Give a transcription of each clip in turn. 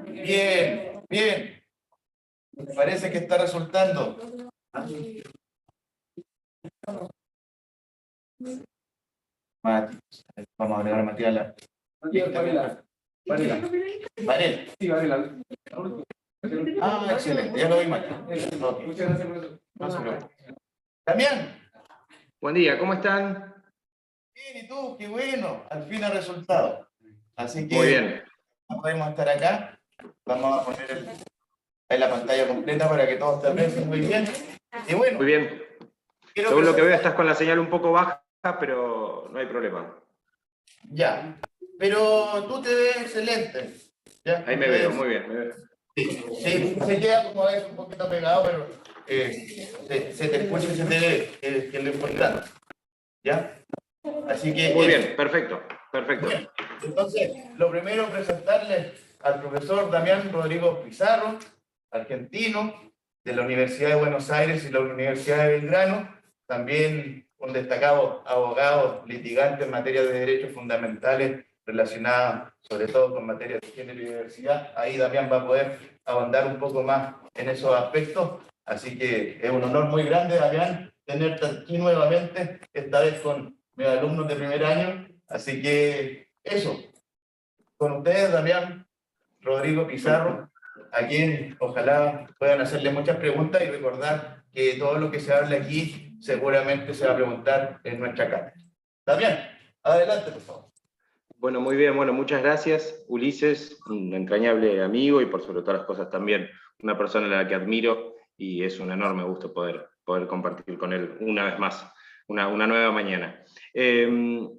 Bien, bien. Parece que está resultando. Mati. Vamos a agregar a Matías la. Varela. Varela. Sí, Varela. Ah, excelente. Ya lo doy, Mati. Muchas gracias por eso. No se preocupe. Damián. Buen día, ¿cómo están? Bien, ¿y tú? Qué bueno. Al fin ha resultado. Así que Muy bien. podemos estar acá. Vamos a poner ahí la pantalla completa para que todos te aprecien muy bien. Y bueno. Muy bien. Según lo que veo, estás con la señal un poco baja, pero no hay problema. Ya. Pero tú te ves excelente. ¿Ya? Ahí me veo, muy bien. Me veo. Sí, se queda como a veces un poquito pegado, pero se te escucha y se te ve, que es lo importante. ¿Ya? Así que... Muy bien, perfecto, perfecto. Bueno, entonces, lo primero presentarle al profesor Damián Rodrigo Pizarro, argentino, de la Universidad de Buenos Aires y la Universidad de Belgrano, también un destacado abogado litigante en materia de derechos fundamentales relacionadas sobre todo con materias de género y diversidad. Ahí Damián va a poder ahondar un poco más en esos aspectos, así que es un honor muy grande, Damián, tenerte aquí nuevamente, esta vez con mis alumnos de primer año. Así que eso, con ustedes, Damián Rodrigo Pizarro, a quien ojalá puedan hacerle muchas preguntas y recordar que todo lo que se hable aquí seguramente se va a preguntar en nuestra cátedra. Damián, adelante, por favor. Bueno, muy bien, bueno, muchas gracias, Ulises, un entrañable amigo y por sobre todas las cosas también una persona a la que admiro y es un enorme gusto poder compartir con él una vez más, una nueva mañana.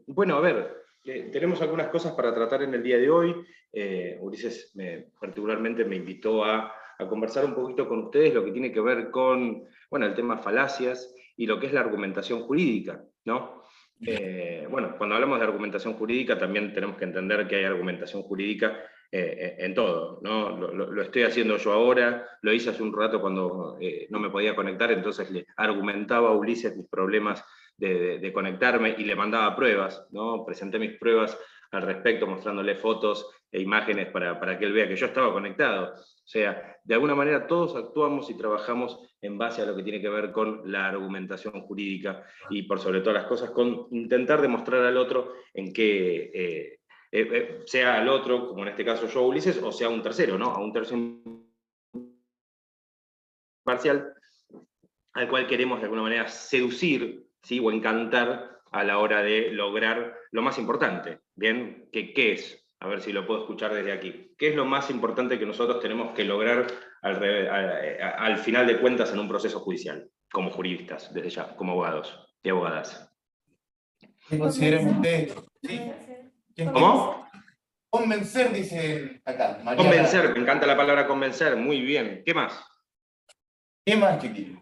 Bueno, a ver, tenemos algunas cosas para tratar en el día de hoy. Ulises particularmente me invitó a conversar un poquito con ustedes lo que tiene que ver con, bueno, el tema falacias y lo que es la argumentación jurídica, ¿no? Bueno, cuando hablamos de argumentación jurídica también tenemos que entender que hay argumentación jurídica en todo, ¿no? Lo estoy haciendo yo ahora, lo hice hace un rato cuando no me podía conectar, entonces le argumentaba a Ulises mis problemas de conectarme y le mandaba pruebas, ¿no? Presenté mis pruebas al respecto, mostrándole fotos e imágenes para que él vea que yo estaba conectado. O sea, de alguna manera todos actuamos y trabajamos en base a lo que tiene que ver con la argumentación jurídica y por sobre todas las cosas con intentar demostrar al otro en que sea al otro, como en este caso yo, Ulises, o sea un tercero, ¿no? A un tercero imparcial al cual queremos de alguna manera seducir, ¿sí? O encantar a la hora de lograr lo más importante, ¿bien? ¿Qué es? A ver si lo puedo escuchar desde aquí. ¿Qué es lo más importante que nosotros tenemos que lograr al final de cuentas en un proceso judicial, como juristas, desde ya, como abogados y abogadas? ¿Qué consideran ustedes? ¿Sí? ¿Cómo? Convencer, dice acá. Mariana. Convencer, me encanta la palabra convencer, muy bien. ¿Qué más? ¿Qué más, chiquillos?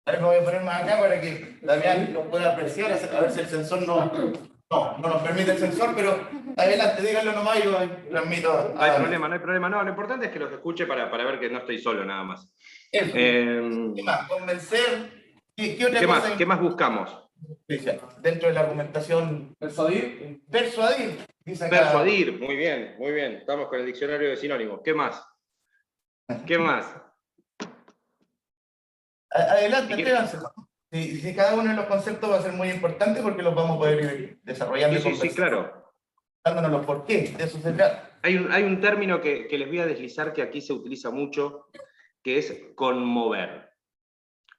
A ver, me voy a poner más acá para que Damián lo pueda apreciar, a ver si el sensor no nos permite el sensor, pero adelante, díganlo nomás y yo transmito. No hay problema, no hay problema. No, lo importante es que los escuche para ver que no estoy solo nada más. ¿Qué más? Convencer. ¿Qué otra cosa? ¿Qué más buscamos? Dentro de la argumentación. Persuadir. Persuadir, dice acá. Persuadir, muy bien, muy bien. Estamos con el diccionario de sinónimos. ¿Qué más? ¿Qué más? Adelante, atrévanse. Si cada uno de los conceptos va a ser muy importante porque los vamos a poder ir desarrollando. Sí, claro. Dándonos por qué, de eso se trata. Hay un término que les voy a deslizar que aquí se utiliza mucho, que es conmover.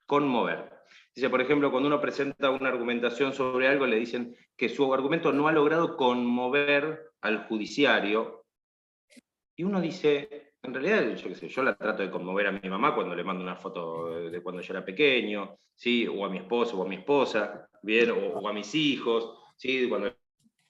Conmover. Dice, por ejemplo, cuando uno presenta una argumentación sobre algo, le dicen que su argumento no ha logrado conmover al judiciario. Y uno dice, en realidad, yo qué sé, yo la trato de conmover a mi mamá cuando le mando una foto de cuando yo era pequeño, ¿sí? O a mi esposo o a mi esposa, ¿bien? O a mis hijos, ¿sí? Cuando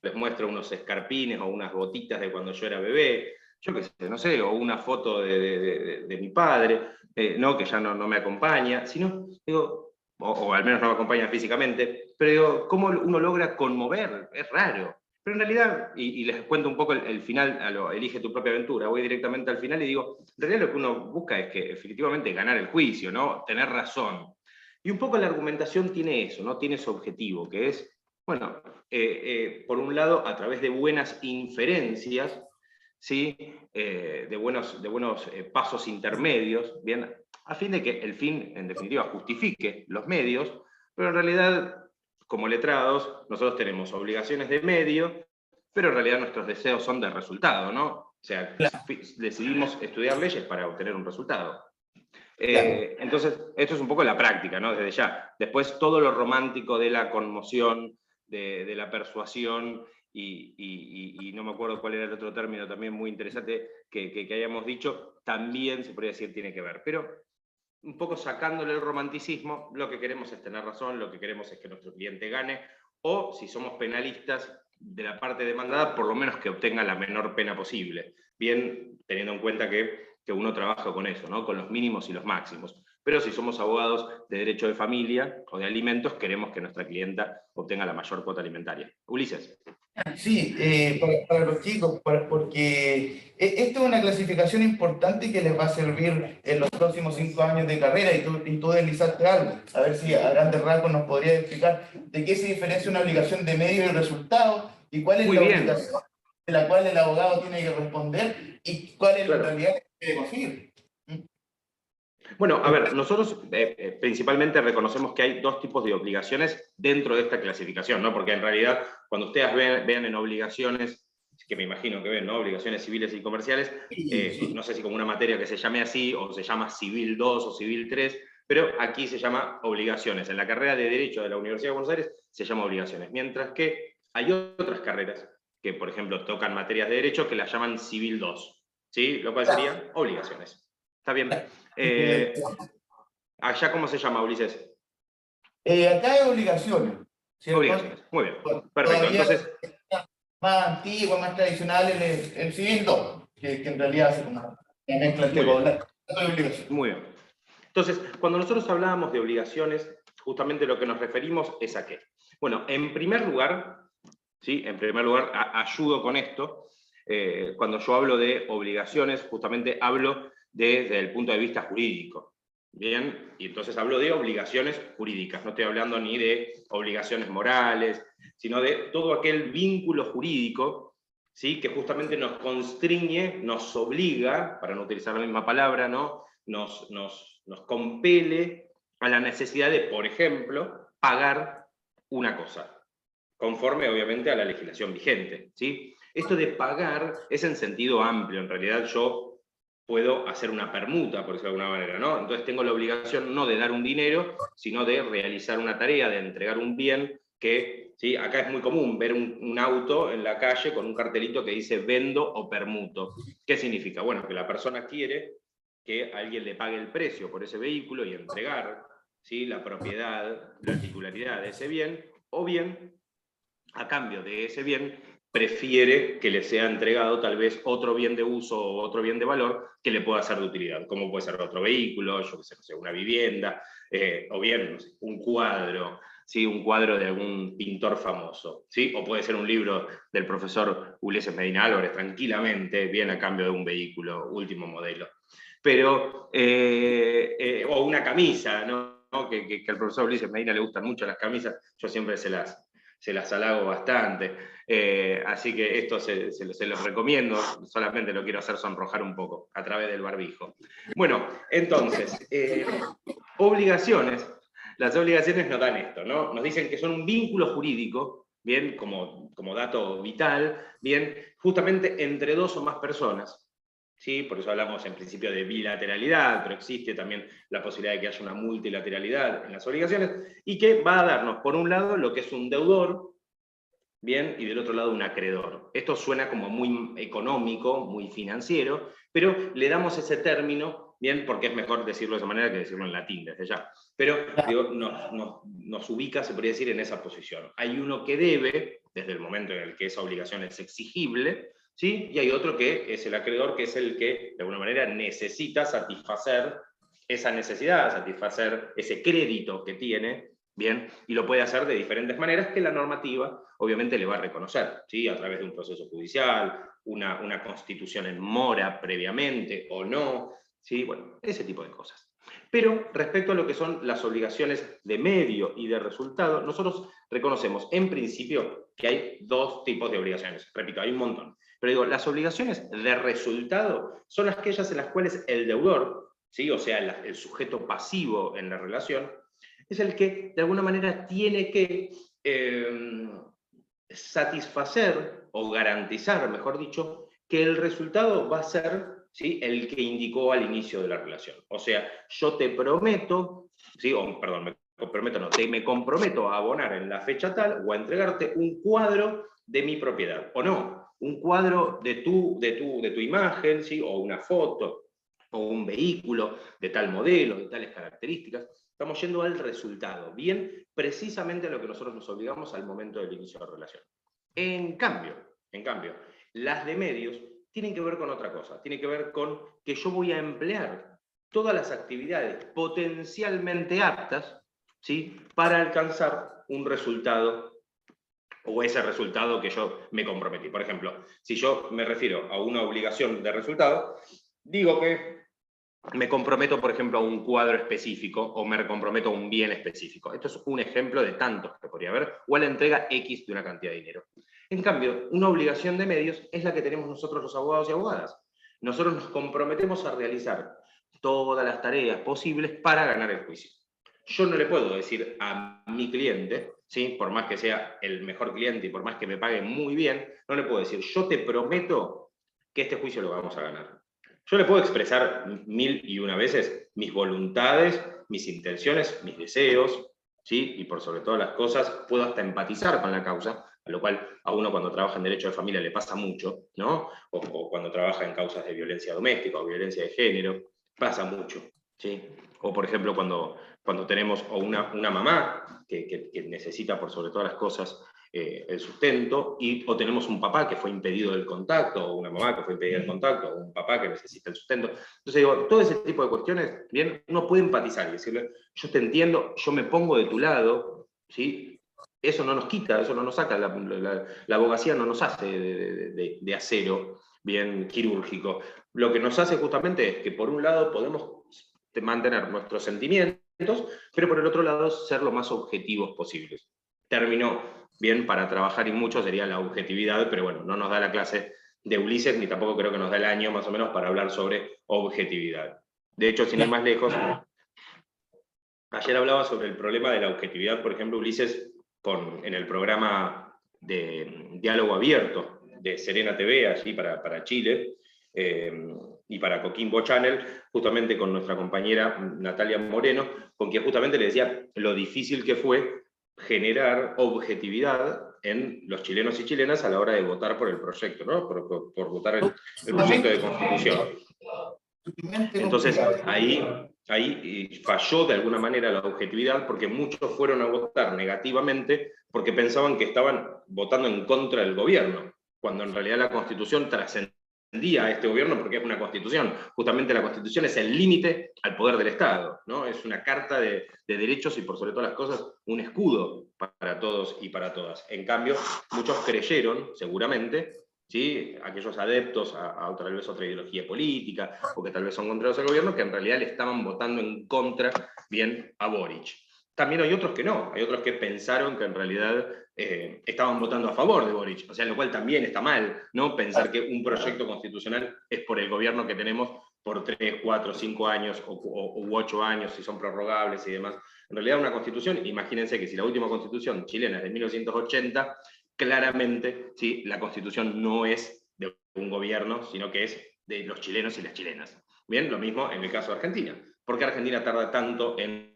les muestro unos escarpines o unas botitas de cuando yo era bebé, yo qué sé, no sé, o una foto de mi padre. no que ya no me acompaña, sino, digo, o al menos no me acompaña físicamente, pero digo, ¿cómo uno logra conmover? Es raro. Pero en realidad, y les cuento un poco el final, elige tu propia aventura, voy directamente al final y digo, en realidad lo que uno busca es que efectivamente ganar el juicio, ¿no? Tener razón. Y un poco la argumentación tiene eso, ¿no? Tiene su objetivo, que es, bueno, por un lado, a través de buenas inferencias, ¿sí? De buenos pasos intermedios, ¿bien? A fin de que el fin, en definitiva, justifique los medios, pero en realidad, como letrados, nosotros tenemos obligaciones de medio, pero en realidad nuestros deseos son de resultado, ¿no? O sea, decidimos estudiar leyes para obtener un resultado. Entonces, esto es un poco la práctica, ¿no? Desde ya. Después, todo lo romántico de la conmoción, de la persuasión, y no me acuerdo cuál era el otro término también muy interesante que hayamos dicho, también se podría decir tiene que ver. Pero un poco sacándole el romanticismo, lo que queremos es tener razón, lo que queremos es que nuestro cliente gane, o si somos penalistas de la parte demandada, por lo menos que obtenga la menor pena posible. Bien, teniendo en cuenta que uno trabaja con eso, ¿no? Con los mínimos y los máximos. Pero si somos abogados de derecho de familia o de alimentos, queremos que nuestra clienta obtenga la mayor cuota alimentaria. Ulises. Sí, para los chicos, porque esta es una clasificación importante que les va a servir en los próximos 5 años de carrera, y tú deslizaste algo. A ver si a grandes rasgos nos podrías explicar de qué se diferencia una obligación de medio y resultado, y cuál es Muy la bien. obligación de la cual el abogado tiene que responder, y cuál es Claro. en realidad que debe conseguir. Bueno, a ver, nosotros principalmente reconocemos que hay dos tipos de obligaciones dentro de esta clasificación, ¿no? Porque en realidad, cuando ustedes vean en obligaciones, que me imagino que ven, ¿no? Obligaciones civiles y comerciales, Sí. no sé si como una materia que se llame así, o se llama Civil 2 o Civil 3, pero aquí se llama obligaciones. En la carrera de Derecho de la Universidad de Buenos Aires se llama obligaciones, mientras que hay otras carreras que, por ejemplo, tocan materias de Derecho que las llaman Civil 2, ¿sí? Lo cual serían obligaciones. ¿Está bien? ¿Allá cómo se llama, Ulises? Acá hay obligaciones, ¿cierto? Obligaciones. Muy bien. Perfecto. Todavía Entonces, más antiguo, más tradicional, el civil 2, que en realidad hace una mezcla entre muy bien. obligaciones. Muy bien. Entonces, cuando nosotros hablábamos de obligaciones, justamente lo que nos referimos es a qué. Bueno, en primer lugar, ¿sí? En primer lugar, ayudo con esto. Cuando yo hablo de obligaciones, justamente hablo desde el punto de vista jurídico. Bien, y entonces hablo de obligaciones jurídicas, no estoy hablando ni de obligaciones morales, sino de todo aquel vínculo jurídico, ¿sí? Que justamente nos constriñe, nos obliga, para no utilizar la misma palabra, ¿no? Nos compele a la necesidad de, por ejemplo, pagar una cosa, conforme obviamente a la legislación vigente, ¿sí? Esto de pagar es en sentido amplio, en realidad yo puedo hacer una permuta, por decirlo de alguna manera, ¿no? Entonces tengo la obligación no de dar un dinero, sino de realizar una tarea, de entregar un bien que, ¿sí? Acá es muy común ver un auto en la calle con un cartelito que dice vendo o permuto. ¿Qué significa? Bueno, que la persona quiere que alguien le pague el precio por ese vehículo y entregar, ¿sí? La propiedad, la titularidad de ese bien, o bien, a cambio de ese bien, prefiere que le sea entregado tal vez otro bien de uso o otro bien de valor que le pueda ser de utilidad, como puede ser otro vehículo, yo que sé, una vivienda, o bien, no sé, un cuadro, ¿sí? Un cuadro de algún pintor famoso, ¿sí? O puede ser un libro del profesor Ulises Medina Álvarez, tranquilamente, bien a cambio de un vehículo último modelo. Pero, o una camisa, ¿no? Que al profesor Ulises Medina le gustan mucho las camisas, yo siempre se las halago bastante. Así que esto se los recomiendo, solamente lo quiero hacer sonrojar un poco a través del barbijo. Bueno, entonces, obligaciones. Las obligaciones nos dan esto, ¿no? Nos dicen que son un vínculo jurídico, bien, como dato vital, bien, justamente entre dos o más personas. ¿Sí? Por eso hablamos en principio de bilateralidad, pero existe también la posibilidad de que haya una multilateralidad en las obligaciones, y que va a darnos, por un lado, lo que es un deudor, bien, y del otro lado un acreedor. Esto suena como muy económico, muy financiero, pero le damos ese término, bien, porque es mejor decirlo de esa manera que decirlo en latín desde ya. Pero digo, nos ubica, se podría decir, en esa posición. Hay uno que debe, desde el momento en el que esa obligación es exigible, ¿sí? Y hay otro que es el acreedor, que es el que, de alguna manera, necesita satisfacer esa necesidad, satisfacer ese crédito que tiene, bien, y lo puede hacer de diferentes maneras que la normativa obviamente le va a reconocer, ¿sí? A través de un proceso judicial, una constitución en mora previamente o no, ¿sí? Bueno, ese tipo de cosas. Pero respecto a lo que son las obligaciones de medio y de resultado, nosotros reconocemos en principio que hay dos tipos de obligaciones. Repito, hay un montón. Pero digo, las obligaciones de resultado son aquellas en las cuales el deudor, ¿sí? O sea, el sujeto pasivo en la relación, es el que de alguna manera tiene que satisfacer o garantizar, mejor dicho, que el resultado va a ser, ¿sí?, el que indicó al inicio de la relación. O sea, yo te prometo, ¿sí? O, perdón, me comprometo a abonar en la fecha tal o a entregarte un cuadro de mi propiedad, o no, un cuadro de tu imagen, ¿sí? O una foto, o un vehículo de tal modelo, de tales características. Estamos yendo al resultado, bien, precisamente a lo que nosotros nos obligamos al momento del inicio de la relación. En cambio, las de medios tienen que ver con otra cosa, tienen que ver con que yo voy a emplear todas las actividades potencialmente aptas, ¿sí?, para alcanzar un resultado o ese resultado que yo me comprometí. Por ejemplo, si yo me refiero a una obligación de resultado, digo que me comprometo, por ejemplo, a un cuadro específico o me comprometo a un bien específico. Esto es un ejemplo de tantos que podría haber, o a la entrega X de una cantidad de dinero. En cambio, una obligación de medios es la que tenemos nosotros los abogados y abogadas. Nosotros nos comprometemos a realizar todas las tareas posibles para ganar el juicio. Yo no le puedo decir a mi cliente, ¿sí?, por más que sea el mejor cliente y por más que me pague muy bien, no le puedo decir, yo te prometo que este juicio lo vamos a ganar. Yo le puedo expresar 1001 veces mis voluntades, mis intenciones, mis deseos, ¿sí? Y por sobre todas las cosas, puedo hasta empatizar con la causa, a lo cual a uno cuando trabaja en derecho de familia le pasa mucho, ¿no? O cuando trabaja en causas de violencia doméstica o violencia de género, pasa mucho, ¿sí? O por ejemplo cuando tenemos una mamá que necesita por sobre todas las cosas el sustento, o tenemos un papá que fue impedido del contacto, o una mamá que fue impedida del contacto, o un papá que necesita el sustento. Entonces digo, todo ese tipo de cuestiones, bien, uno puede empatizar y decirle, yo te entiendo, yo me pongo de tu lado, ¿sí? Eso no nos quita, eso no nos saca, la abogacía no nos hace de acero, bien quirúrgico. Lo que nos hace justamente es que por un lado podemos mantener nuestros sentimientos, pero por el otro lado ser lo más objetivos posibles. Terminó bien para trabajar y mucho sería la objetividad, pero bueno, no nos da la clase de Ulises, ni tampoco creo que nos da el año más o menos para hablar sobre objetividad. De hecho, sin ir más lejos, ayer hablaba sobre el problema de la objetividad, por ejemplo, Ulises, en el programa de Diálogo Abierto de Serena TV, allí para Chile, y para Coquimbo Channel, justamente con nuestra compañera Natalia Moreno, con quien justamente le decía lo difícil que fue generar objetividad en los chilenos y chilenas a la hora de votar por el proyecto, ¿no? Por votar el proyecto de constitución. Entonces, ahí falló de alguna manera la objetividad porque muchos fueron a votar negativamente porque pensaban que estaban votando en contra del gobierno, cuando en realidad la Constitución trascendía a este gobierno porque es una Constitución. Justamente la Constitución es el límite al poder del Estado, ¿no? Es una carta de derechos y por sobre todas las cosas un escudo para todos y para todas. En cambio, muchos creyeron, seguramente, ¿sí?, aquellos adeptos a tal vez otra ideología política, o que tal vez son contrarios al gobierno, que en realidad le estaban votando en contra, bien, a Boric. También hay otros que no, hay otros que pensaron que en realidad estaban votando a favor de Boric, o sea, lo cual también está mal, ¿no? Pensar que un proyecto constitucional es por el gobierno que tenemos por 3, 4, 5 años u 8 años, si son prorrogables y demás. En realidad una constitución, imagínense que si la última constitución chilena es de 1980, claramente, ¿sí?, la Constitución no es de un gobierno, sino que es de los chilenos y las chilenas. Bien, lo mismo en el caso de Argentina. ¿Por qué Argentina tarda tanto en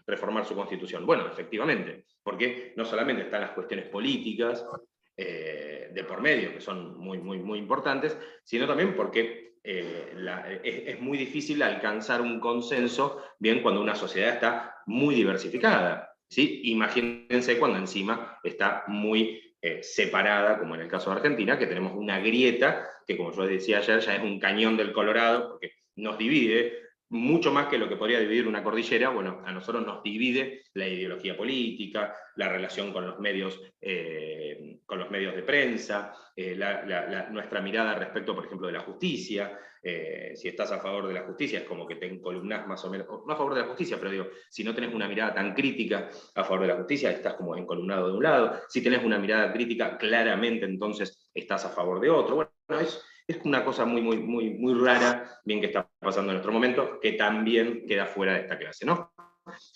reformar su Constitución? Bueno, efectivamente, porque no solamente están las cuestiones políticas de por medio, que son muy importantes, sino también porque es muy difícil alcanzar un consenso, bien, cuando una sociedad está muy diversificada. ¿Sí? Imagínense cuando encima está muy separada, como en el caso de Argentina, que tenemos una grieta que, como yo decía ayer, ya es un cañón del Colorado, porque nos divide mucho más que lo que podría dividir una cordillera. Bueno, a nosotros nos divide la ideología política, la relación con los medios de prensa, nuestra mirada respecto, por ejemplo, de la justicia. Si estás a favor de la justicia, es como que te encolumnás más o menos, no a favor de la justicia, pero digo, si no tenés una mirada tan crítica a favor de la justicia, estás como encolumnado de un lado. Si tenés una mirada crítica, claramente entonces estás a favor de otro. Bueno, es una cosa muy rara, bien, que está pasando en nuestro momento, que también queda fuera de esta clase, ¿no?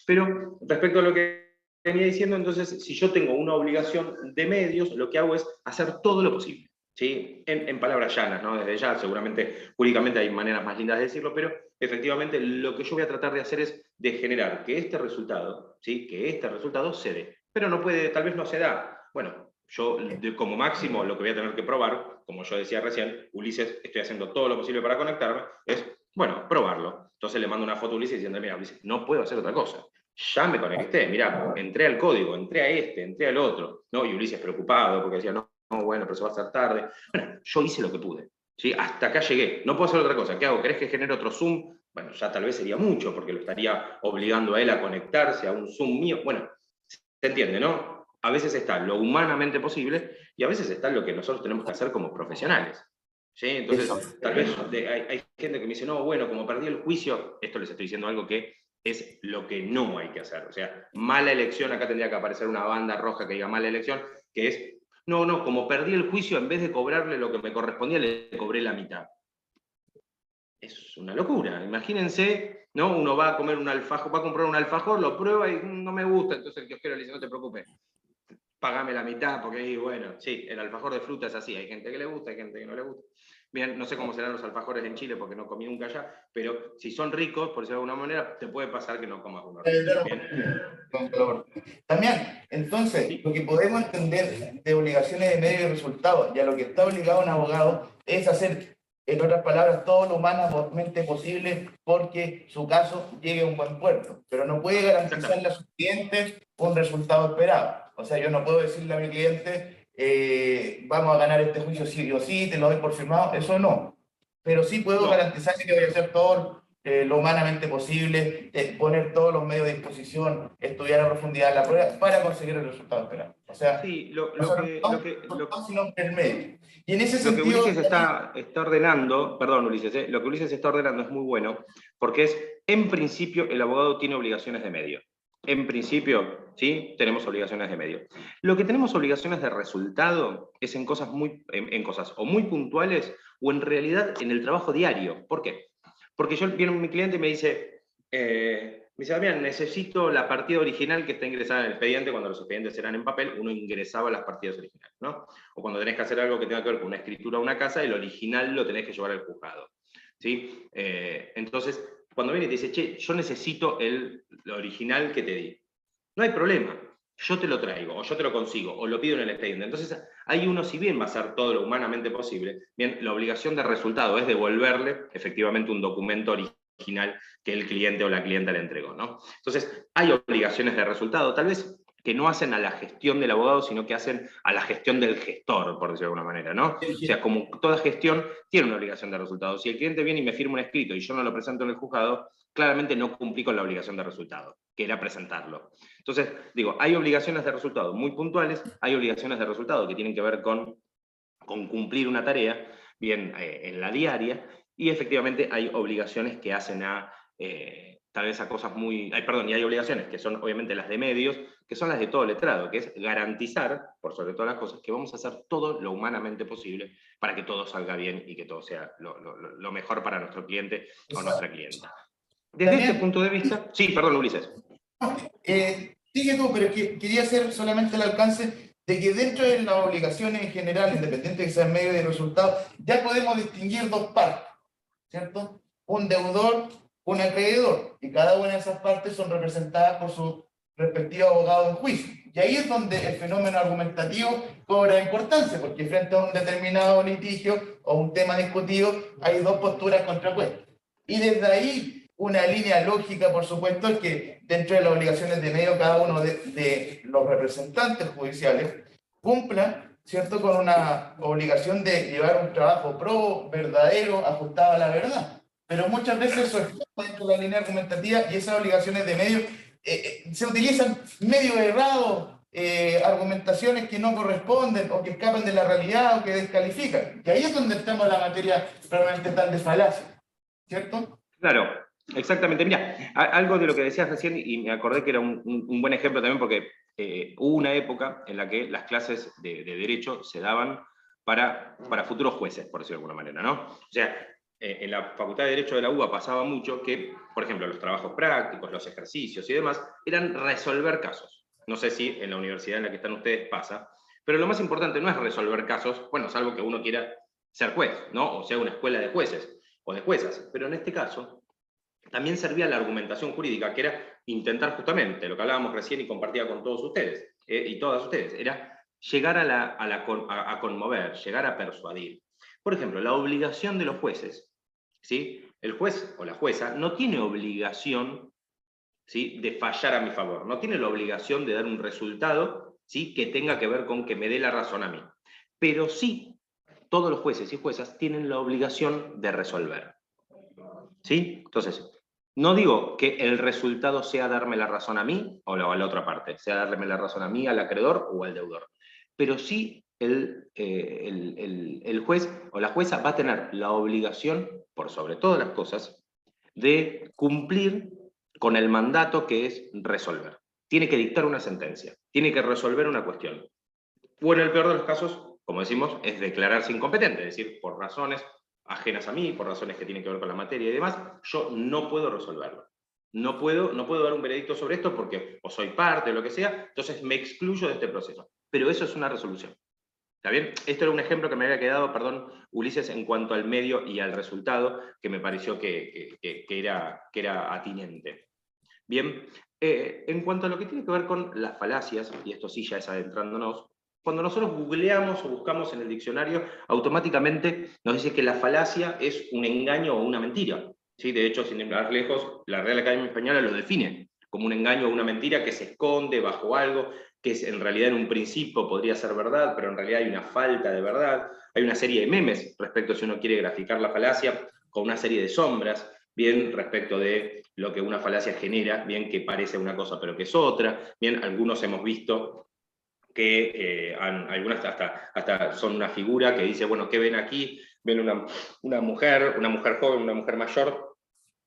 Pero respecto a lo que venía diciendo, entonces, si yo tengo una obligación de medios, lo que hago es hacer todo lo posible, ¿sí? En palabras llanas, ¿no? Desde ya, seguramente, jurídicamente hay maneras más lindas de decirlo, pero efectivamente lo que yo voy a tratar de hacer es de generar que este resultado, ¿sí? Que este resultado se dé. Pero no puede, tal vez no se da. Bueno, yo como máximo lo que voy a tener que probar, como yo decía recién, Ulises, estoy haciendo todo lo posible para conectarme, es, bueno, probarlo. Entonces le mando una foto a Ulises diciendo, mira, Ulises, no puedo hacer otra cosa. Ya me conecté, mira, entré al código, entré a entré al otro, ¿no? Y Ulises preocupado porque decía, no, bueno, pero se va a hacer tarde. Bueno, yo hice lo que pude, ¿sí? Hasta acá llegué, no puedo hacer otra cosa. ¿Qué hago? ¿Querés que genere otro Zoom? Bueno, ya tal vez sería mucho, porque lo estaría obligando a él a conectarse a un Zoom mío. Bueno, se entiende, ¿no? A veces está lo humanamente posible y a veces está lo que nosotros tenemos que hacer como profesionales. ¿Sí? Entonces, tal vez hay gente que me dice, no, bueno, como perdí el juicio, esto les estoy diciendo algo que es lo que no hay que hacer. O sea, mala elección, acá tendría que aparecer una banda roja que diga mala elección, que es, no, como perdí el juicio, en vez de cobrarle lo que me correspondía, le cobré la mitad. Es una locura. Imagínense, ¿no? Uno va a comer un alfajor, va a comprar un alfajor, lo prueba y no me gusta, entonces el kiosquero le dice, no te preocupes, pagame la mitad, porque ahí, bueno, sí, el alfajor de fruta es así, hay gente que le gusta, hay gente que no le gusta. Bien, no sé cómo serán los alfajores en Chile, porque no comí nunca allá, pero si son ricos, por decirlo de alguna manera, te puede pasar que no comas uno rico. Bien. También, entonces, lo que podemos entender de obligaciones de medio y resultados, y a lo que está obligado un abogado, es hacer, en otras palabras, todo lo humanamente posible porque su caso llegue a un buen puerto, pero no puede garantizarle a sus clientes un resultado esperado. O sea, yo no puedo decirle a mi cliente, vamos a ganar este juicio sí o sí, te lo doy por firmado, eso no. Pero sí puedo garantizarle que voy a hacer todo lo humanamente posible, poner todos los medios a disposición, estudiar a profundidad la prueba para conseguir el resultado esperado. O sea, sí, sino el medio. Y en ese lo que sentido, Ulises está ordenando, perdón Ulises, lo que Ulises está ordenando es muy bueno, porque es, en principio, el abogado tiene obligaciones de medio. En principio, sí, tenemos obligaciones de medio. Lo que tenemos obligaciones de resultado es en cosas o muy puntuales o en realidad en el trabajo diario. ¿Por qué? Porque viene mi cliente y me dice, Damián, necesito la partida original que está ingresada en el expediente. Cuando los expedientes eran en papel, uno ingresaba las partidas originales, ¿no? O cuando tenés que hacer algo que tenga que ver con una escritura de una casa, el original lo tenés que llevar al juzgado, ¿sí? Entonces, cuando viene y te dice, che, yo necesito lo original que te di, no hay problema, yo te lo traigo, o yo te lo consigo, o lo pido en el expediente. Entonces, ahí uno, si bien va a hacer todo lo humanamente posible, bien, la obligación de resultado es devolverle efectivamente un documento original que el cliente o la clienta le entregó, ¿no? Entonces, hay obligaciones de resultado, tal vez que no hacen a la gestión del abogado, sino que hacen a la gestión del gestor, por decirlo de alguna manera, ¿no? O sea, como toda gestión tiene una obligación de resultado. Si el cliente viene y me firma un escrito y yo no lo presento en el juzgado, claramente no cumplí con la obligación de resultado, que era presentarlo. Entonces, digo, hay obligaciones de resultado muy puntuales, hay obligaciones de resultado que tienen que ver con cumplir una tarea, bien, en la diaria, y efectivamente hay obligaciones que hacen tal vez a cosas muy... y hay obligaciones que son obviamente las de medios, que son las de todo letrado, que es garantizar, por sobre todas las cosas, que vamos a hacer todo lo humanamente posible para que todo salga bien y que todo sea lo mejor para nuestro cliente o nuestra clienta. Desde este punto de vista... Sí, perdón, Ulises. Sigue tú, pero quería hacer solamente el alcance de que dentro de las obligaciones en general, independiente de que sean medio de resultado, ya podemos distinguir dos partes, ¿cierto? Un deudor, un acreedor, y cada una de esas partes son representadas por su respectivo abogado en juicio. Y ahí es donde el fenómeno argumentativo cobra importancia, porque frente a un determinado litigio o un tema discutido, hay dos posturas contrapuestas. Y desde ahí, una línea lógica, por supuesto, es que dentro de las obligaciones de medio, cada uno de los representantes judiciales cumpla, ¿cierto?, con una obligación de llevar un trabajo probo, verdadero, ajustado a la verdad. pero muchas veces eso está dentro de la línea argumentativa y esas obligaciones de medios se utilizan medios errados, argumentaciones que no corresponden o que escapan de la realidad o que descalifican. Y ahí es donde estamos en la materia realmente tal de falacia, ¿cierto? Claro, exactamente. Mira, algo de lo que decías recién, y me acordé que era un buen ejemplo también, porque hubo una época en la que las clases de Derecho se daban para futuros jueces, por decirlo de alguna manera, ¿no? O sea, en la Facultad de Derecho de la UBA pasaba mucho que, por ejemplo, los trabajos prácticos, los ejercicios y demás, eran resolver casos. No sé si en la universidad en la que están ustedes pasa, pero lo más importante no es resolver casos, bueno, salvo que uno quiera ser juez, ¿no? O sea, una escuela de jueces o de juezas, pero en este caso también servía la argumentación jurídica, que era intentar justamente, lo que hablábamos recién y compartía con todos ustedes, y todas ustedes, era llegar a conmover, llegar a persuadir. Por ejemplo, la obligación de los jueces, ¿sí? El juez o la jueza no tiene obligación, ¿sí?, de fallar a mi favor, no tiene la obligación de dar un resultado, ¿sí?, que tenga que ver con que me dé la razón a mí. Pero sí, todos los jueces y juezas tienen la obligación de resolver. ¿Sí? Entonces, no digo que el resultado sea darme la razón a mí o a la otra parte, sea darme la razón a mí, al acreedor o al deudor. Pero sí el juez o la jueza va a tener la obligación, por sobre todas las cosas, de cumplir con el mandato que es resolver. Tiene que dictar una sentencia, tiene que resolver una cuestión. O en el peor de los casos, como decimos, es declararse incompetente, es decir, por razones ajenas a mí, por razones que tienen que ver con la materia y demás, yo no puedo resolverlo. No puedo dar un veredicto sobre esto porque o soy parte o lo que sea, entonces me excluyo de este proceso. Pero eso es una resolución. ¿Está bien? Esto era un ejemplo que me había quedado, perdón, Ulises, en cuanto al medio y al resultado, que me pareció que era atinente. Bien, en cuanto a lo que tiene que ver con las falacias, y esto sí ya es adentrándonos, cuando nosotros googleamos o buscamos en el diccionario, automáticamente nos dice que la falacia es un engaño o una mentira. ¿Sí? De hecho, sin ir más lejos, la Real Academia Española lo define como un engaño o una mentira que se esconde bajo algo que en realidad en un principio podría ser verdad, pero en realidad hay una falta de verdad. Hay una serie de memes respecto si uno quiere graficar la falacia, con una serie de sombras, bien, respecto de lo que una falacia genera, bien, que parece una cosa pero que es otra, bien, algunos hemos visto que algunas hasta son una figura que dice, bueno, ¿qué ven aquí? Ven una mujer joven, una mujer mayor,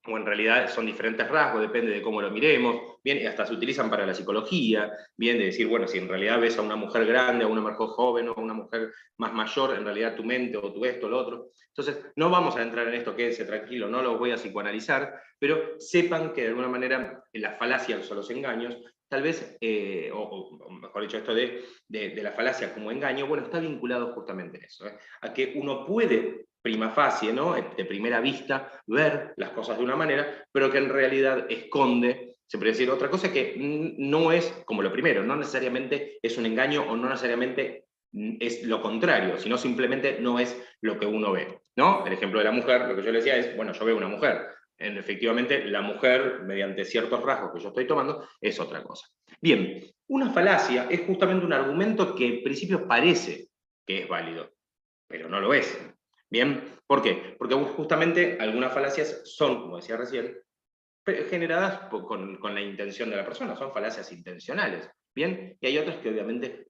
o en realidad son diferentes rasgos, depende de cómo lo miremos, bien, y hasta se utilizan para la psicología, bien, de decir, bueno, si en realidad ves a una mujer grande, a una mujer joven, o a una mujer más mayor, en realidad tu mente, o tu esto, lo otro. Entonces, no vamos a entrar en esto, quédense tranquilo, no lo voy a psicoanalizar, pero sepan que de alguna manera las falacias o los engaños, tal vez, o mejor dicho, esto de la falacia como engaño, bueno, está vinculado justamente a eso, a que uno puede prima facie, ¿no?, de primera vista, ver las cosas de una manera, pero que en realidad esconde, se puede decir, otra cosa que no es como lo primero, no necesariamente es un engaño o no necesariamente es lo contrario, sino simplemente no es lo que uno ve, ¿no? El ejemplo de la mujer, lo que yo le decía es, bueno, yo veo una mujer, efectivamente la mujer, mediante ciertos rasgos que yo estoy tomando, es otra cosa. Bien, una falacia es justamente un argumento que en principio parece que es válido, pero no lo es. Bien, ¿por qué? Porque justamente algunas falacias son, como decía recién, generadas con la intención de la persona, son falacias intencionales, ¿bien? Y hay otras que obviamente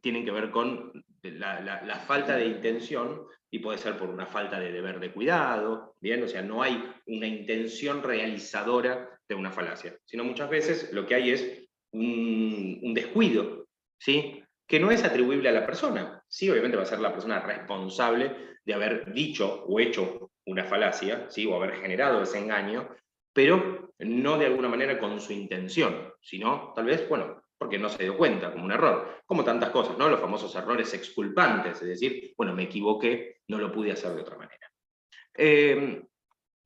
tienen que ver con la falta de intención, y puede ser por una falta de deber de cuidado, ¿bien? O sea, no hay una intención realizadora de una falacia, sino muchas veces lo que hay es un descuido, ¿sí?, que no es atribuible a la persona. Sí, obviamente va a ser la persona responsable de haber dicho o hecho una falacia, ¿sí?, o haber generado ese engaño, pero no de alguna manera con su intención, sino tal vez, bueno, porque no se dio cuenta, como un error, como tantas cosas, ¿no? Los famosos errores exculpantes, es decir, bueno, me equivoqué, no lo pude hacer de otra manera.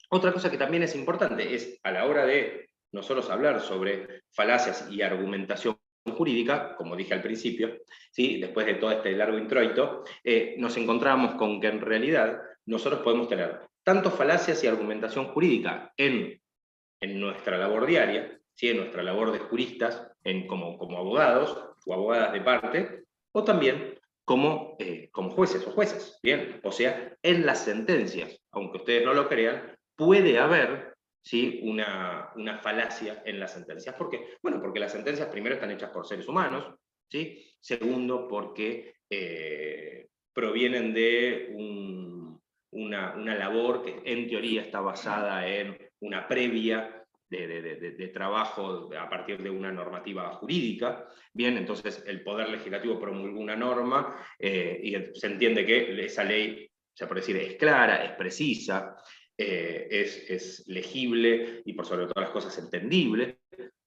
Otra cosa que también es importante es, a la hora de nosotros hablar sobre falacias y argumentación jurídica, como dije al principio, ¿sí?, después de todo este largo introito, nos encontramos con que en realidad nosotros podemos tener tanto falacias y argumentación jurídica en nuestra labor diaria, ¿sí?, en nuestra labor de juristas, como abogados o abogadas de parte, o también como jueces o juezas, ¿bien? O sea, en las sentencias, aunque ustedes no lo crean, puede haber, ¿sí?, una falacia en las sentencias. ¿Por qué? Bueno, porque las sentencias primero están hechas por seres humanos, ¿sí? Segundo, porque provienen de una labor que en teoría está basada en una previa de trabajo a partir de una normativa jurídica. Bien, entonces el Poder Legislativo promulgó una norma y se entiende que esa ley, se puede decir, es clara, es precisa, es legible y por sobre todas las cosas entendible.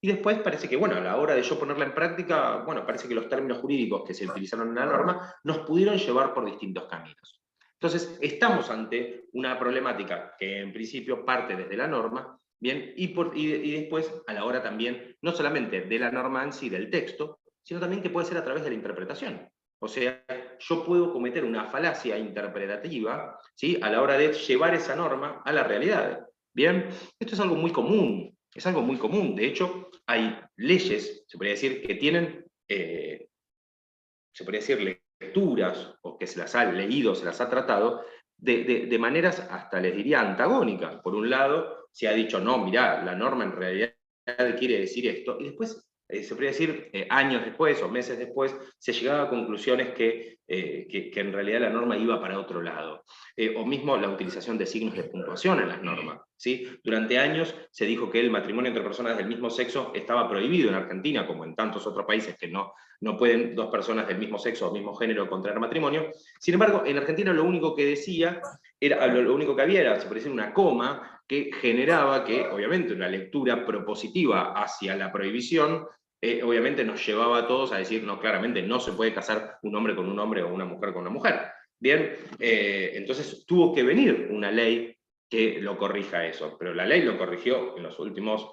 Y después parece que, bueno, a la hora de yo ponerla en práctica, bueno, parece que los términos jurídicos que se utilizaron en la norma nos pudieron llevar por distintos caminos. Entonces, estamos ante una problemática que en principio parte desde la norma, ¿bien? Y después, a la hora también, no solamente de la norma en sí, del texto, sino también que puede ser a través de la interpretación. O sea, yo puedo cometer una falacia interpretativa, ¿sí?, a la hora de llevar esa norma a la realidad. Bien, esto es algo muy común, es algo muy común. De hecho, hay leyes, se podría decir, que tienen, se podría decir, lecturas, o que se las ha leído, se las ha tratado, de maneras hasta les diría antagónicas. Por un lado, se ha dicho, no, mirá, la norma en realidad quiere decir esto, y después, se podría decir, años después o meses después, se llegaba a conclusiones que en realidad la norma iba para otro lado. O mismo la utilización de signos de puntuación en las normas, ¿sí? Durante años se dijo que el matrimonio entre personas del mismo sexo estaba prohibido en Argentina, como en tantos otros países que no pueden dos personas del mismo sexo o mismo género contraer matrimonio. Sin embargo, en Argentina lo único que decía, lo único que había era, se puede decir, una coma que generaba que, obviamente, una lectura propositiva hacia la prohibición, obviamente nos llevaba a todos a decir, no, claramente no se puede casar un hombre con un hombre o una mujer con una mujer. Bien, entonces tuvo que venir una ley que lo corrija eso, pero la ley lo corrigió en los últimos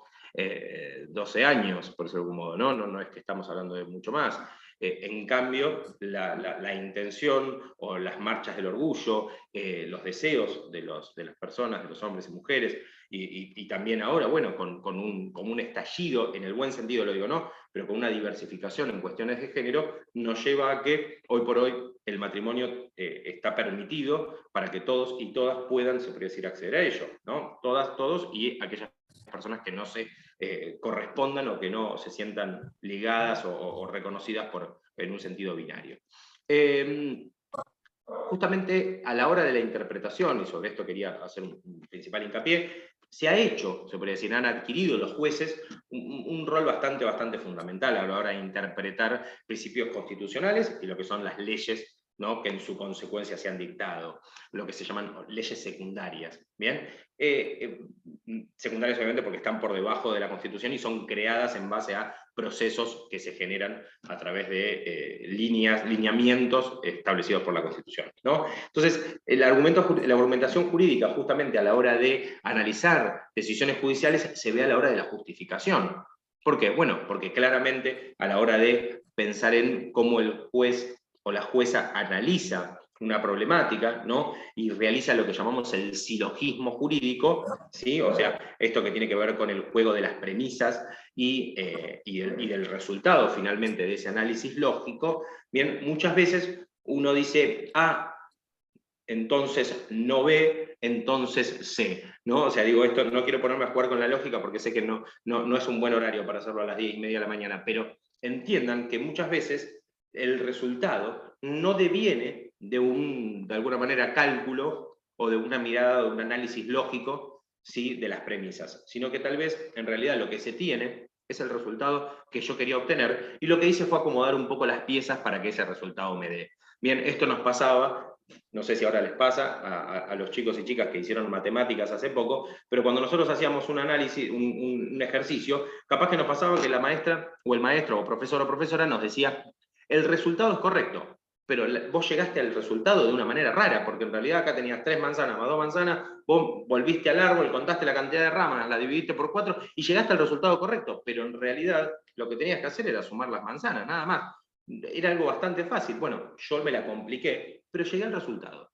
12 años, por decirlo de algún modo, no es que estamos hablando de mucho más. En cambio, la intención o las marchas del orgullo, los deseos de las personas, de los hombres y mujeres, y también ahora, bueno, con un estallido, en el buen sentido lo digo, ¿no?, pero con una diversificación en cuestiones de género, nos lleva a que hoy por hoy el matrimonio está permitido para que todos y todas puedan, se podría decir, acceder a ello, ¿no? Todas, todos, y aquellas personas que no se correspondan o que no se sientan ligadas o reconocidas en un sentido binario. Justamente a la hora de la interpretación, y sobre esto quería hacer un principal hincapié, se ha hecho, se podría decir, han adquirido los jueces un rol bastante fundamental a la hora de interpretar principios constitucionales y lo que son las leyes, ¿no?, que en su consecuencia se han dictado, lo que se llaman leyes secundarias. ¿Bien? Secundarias obviamente porque están por debajo de la Constitución y son creadas en base a procesos que se generan a través de lineamientos establecidos por la Constitución, ¿no? Entonces, la argumentación jurídica, justamente a la hora de analizar decisiones judiciales, se ve a la hora de la justificación. ¿Por qué? Bueno, porque claramente a la hora de pensar en cómo el juez o la jueza analiza una problemática, ¿no?, y realiza lo que llamamos el silogismo jurídico, ¿sí?, o sea, esto que tiene que ver con el juego de las premisas y del resultado finalmente de ese análisis lógico. Bien, muchas veces uno dice A, entonces no B, entonces C, ¿no? O sea, digo, esto no quiero ponerme a jugar con la lógica porque sé que no es un buen horario para hacerlo a las 10:30 de la mañana, pero entiendan que muchas veces el resultado no deviene de alguna manera, cálculo o de una mirada, de un análisis lógico, ¿sí?, de las premisas, sino que tal vez en realidad lo que se tiene es el resultado que yo quería obtener, y lo que hice fue acomodar un poco las piezas para que ese resultado me dé. Bien, esto nos pasaba, no sé si ahora les pasa a los chicos y chicas que hicieron matemáticas hace poco, pero cuando nosotros hacíamos un análisis, un ejercicio, capaz que nos pasaba que la maestra o el maestro o profesor o profesora nos decía, el resultado es correcto, pero vos llegaste al resultado de una manera rara, porque en realidad acá tenías 3 manzanas más 2 manzanas, vos volviste al árbol, contaste la cantidad de ramas, la dividiste por 4 y llegaste al resultado correcto, pero en realidad lo que tenías que hacer era sumar las manzanas, nada más. Era algo bastante fácil. Bueno, yo me la compliqué, pero llegué al resultado.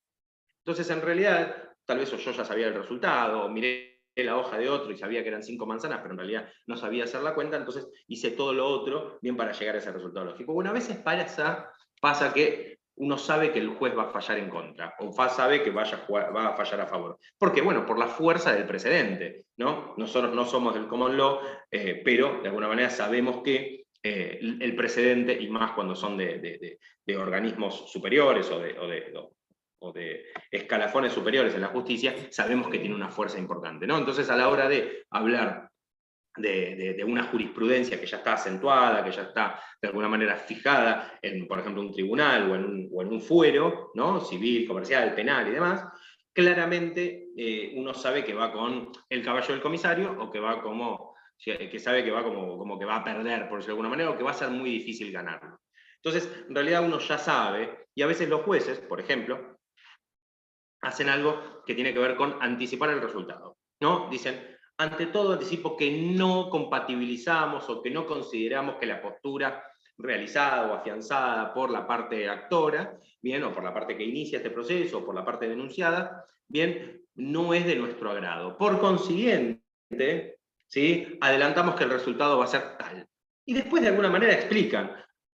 Entonces, en realidad, tal vez yo ya sabía el resultado, o miré la hoja de otro y sabía que eran 5 manzanas, pero en realidad no sabía hacer la cuenta, entonces hice todo lo otro bien para llegar a ese resultado lógico. Bueno, a veces pasa que uno sabe que el juez va a fallar en contra, o sabe que va a fallar a favor. ¿Por qué? Bueno, por la fuerza del precedente, ¿no? Nosotros no somos del common law, pero de alguna manera sabemos que el precedente, y más cuando son de organismos superiores o de escalafones superiores en la justicia, sabemos que tiene una fuerza importante, ¿no? Entonces, a la hora de hablar de una jurisprudencia que ya está acentuada, que ya está de alguna manera fijada en, por ejemplo, un tribunal o en un fuero, ¿no? Civil, comercial, penal y demás, claramente uno sabe que va con el caballo del comisario o que va que sabe que va como que va a perder, por decirlo de alguna manera, o que va a ser muy difícil ganarlo. Entonces, en realidad uno ya sabe, y a veces los jueces, por ejemplo, hacen algo que tiene que ver con anticipar el resultado, ¿no? Dicen, ante todo anticipo que no compatibilizamos o que no consideramos que la postura realizada o afianzada por la parte actora, bien, o por la parte que inicia este proceso, o por la parte denunciada, bien, no es de nuestro agrado. Por consiguiente, ¿sí? Adelantamos que el resultado va a ser tal. Y después de alguna manera explican,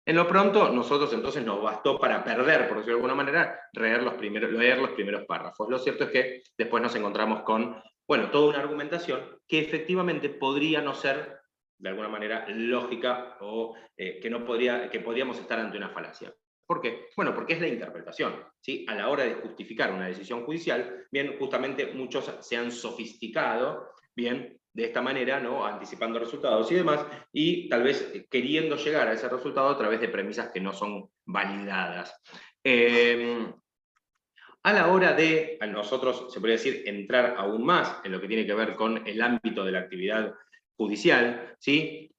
en lo pronto, nosotros entonces nos bastó para perder, por decirlo de alguna manera, leer los primeros párrafos. Lo cierto es que después nos encontramos con, bueno, toda una argumentación que efectivamente podría no ser, de alguna manera, lógica o que podríamos estar ante una falacia. ¿Por qué? Bueno, porque es la interpretación, ¿sí? A la hora de justificar una decisión judicial, bien, justamente muchos se han sofisticado, bien, de esta manera, ¿no? Anticipando resultados y demás, y tal vez queriendo llegar a ese resultado a través de premisas que no son validadas. A la hora de, a nosotros, se podría decir, entrar aún más en lo que tiene que ver con el ámbito de la actividad judicial, ¿sí?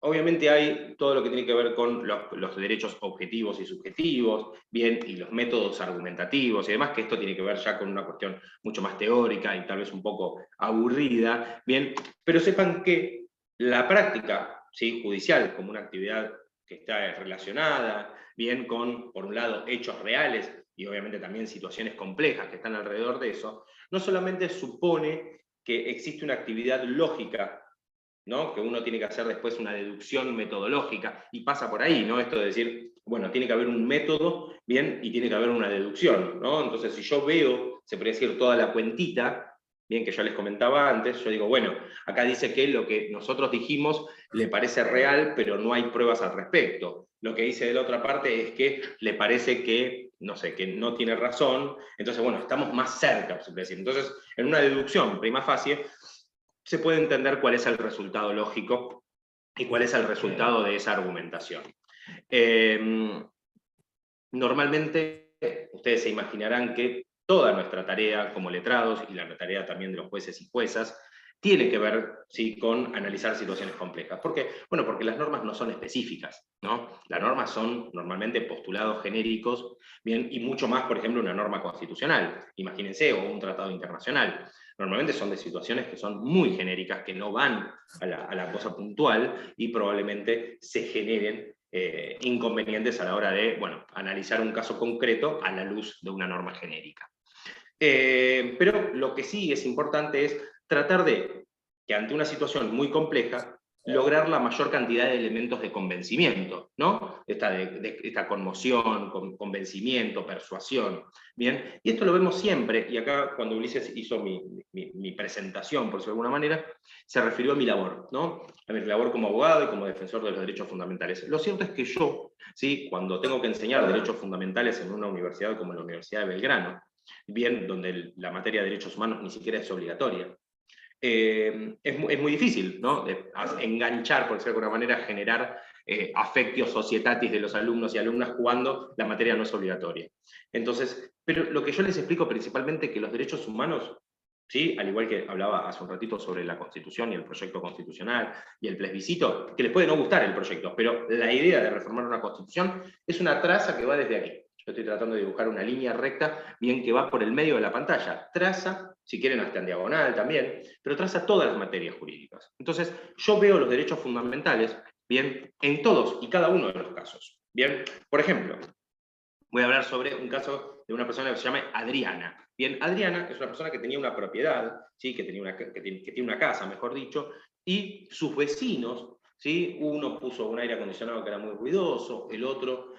Obviamente hay todo lo que tiene que ver con los derechos objetivos y subjetivos, bien, y los métodos argumentativos y demás, que esto tiene que ver ya con una cuestión mucho más teórica y tal vez un poco aburrida, bien, pero sepan que la práctica, ¿sí? Judicial como una actividad que está relacionada, bien, con, por un lado, hechos reales y obviamente también situaciones complejas que están alrededor de eso, no solamente supone que existe una actividad lógica, ¿no? Que uno tiene que hacer después una deducción metodológica, y pasa por ahí, ¿no? Esto de decir, bueno, tiene que haber un método, bien, y tiene que haber una deducción, ¿no? Entonces, si yo veo, se podría decir, toda la cuentita, bien, que yo les comentaba antes, yo digo, bueno, acá dice que lo que nosotros dijimos le parece real, pero no hay pruebas al respecto. Lo que dice de la otra parte es que le parece que, no sé, que no tiene razón, entonces, bueno, estamos más cerca, se puede decir. Entonces, en una deducción prima facie, se puede entender cuál es el resultado lógico y cuál es el resultado de esa argumentación. Normalmente, ustedes se imaginarán que toda nuestra tarea como letrados, y la tarea también de los jueces y juezas, tiene que ver, ¿sí?, con analizar situaciones complejas. ¿Por qué? Bueno, porque las normas no son específicas, ¿no? Las normas son normalmente postulados genéricos, bien, y mucho más, por ejemplo, una norma constitucional, imagínense, o un tratado internacional. Normalmente son de situaciones que son muy genéricas, que no van a la cosa puntual, y probablemente se generen inconvenientes a la hora de, bueno, analizar un caso concreto a la luz de una norma genérica. Pero lo que sí es importante es tratar de, que ante una situación muy compleja, lograr la mayor cantidad de elementos de convencimiento, ¿no? Esta conmoción, convencimiento, persuasión, ¿bien? Y esto lo vemos siempre, y acá cuando Ulises hizo mi presentación, por decirlo de alguna manera, se refirió a mi labor, ¿no? A mi labor como abogado y como defensor de los derechos fundamentales. Lo cierto es que yo, ¿sí?, cuando tengo que enseñar derechos fundamentales en una universidad como la Universidad de Belgrano, bien, donde la materia de derechos humanos ni siquiera es obligatoria, es muy difícil, ¿no?, de enganchar, por decirlo de alguna manera, generar affectio societatis de los alumnos y alumnas cuando la materia no es obligatoria. Entonces, pero lo que yo les explico principalmente es que los derechos humanos, ¿sí?, al igual que hablaba hace un ratito sobre la Constitución y el proyecto constitucional y el plebiscito, que les puede no gustar el proyecto, pero la idea de reformar una Constitución es una traza que va desde aquí. Yo estoy tratando de dibujar una línea recta, bien, que va por el medio de la pantalla. Traza, si quieren hasta en diagonal también, pero traza todas las materias jurídicas. Entonces, yo veo los derechos fundamentales, bien, en todos y cada uno de los casos. Bien, por ejemplo, voy a hablar sobre un caso de una persona que se llama Adriana. Bien, Adriana es una persona que tenía una propiedad, ¿sí?, que tiene una casa, mejor dicho, y sus vecinos, ¿sí? Uno puso un aire acondicionado que era muy ruidoso, el otro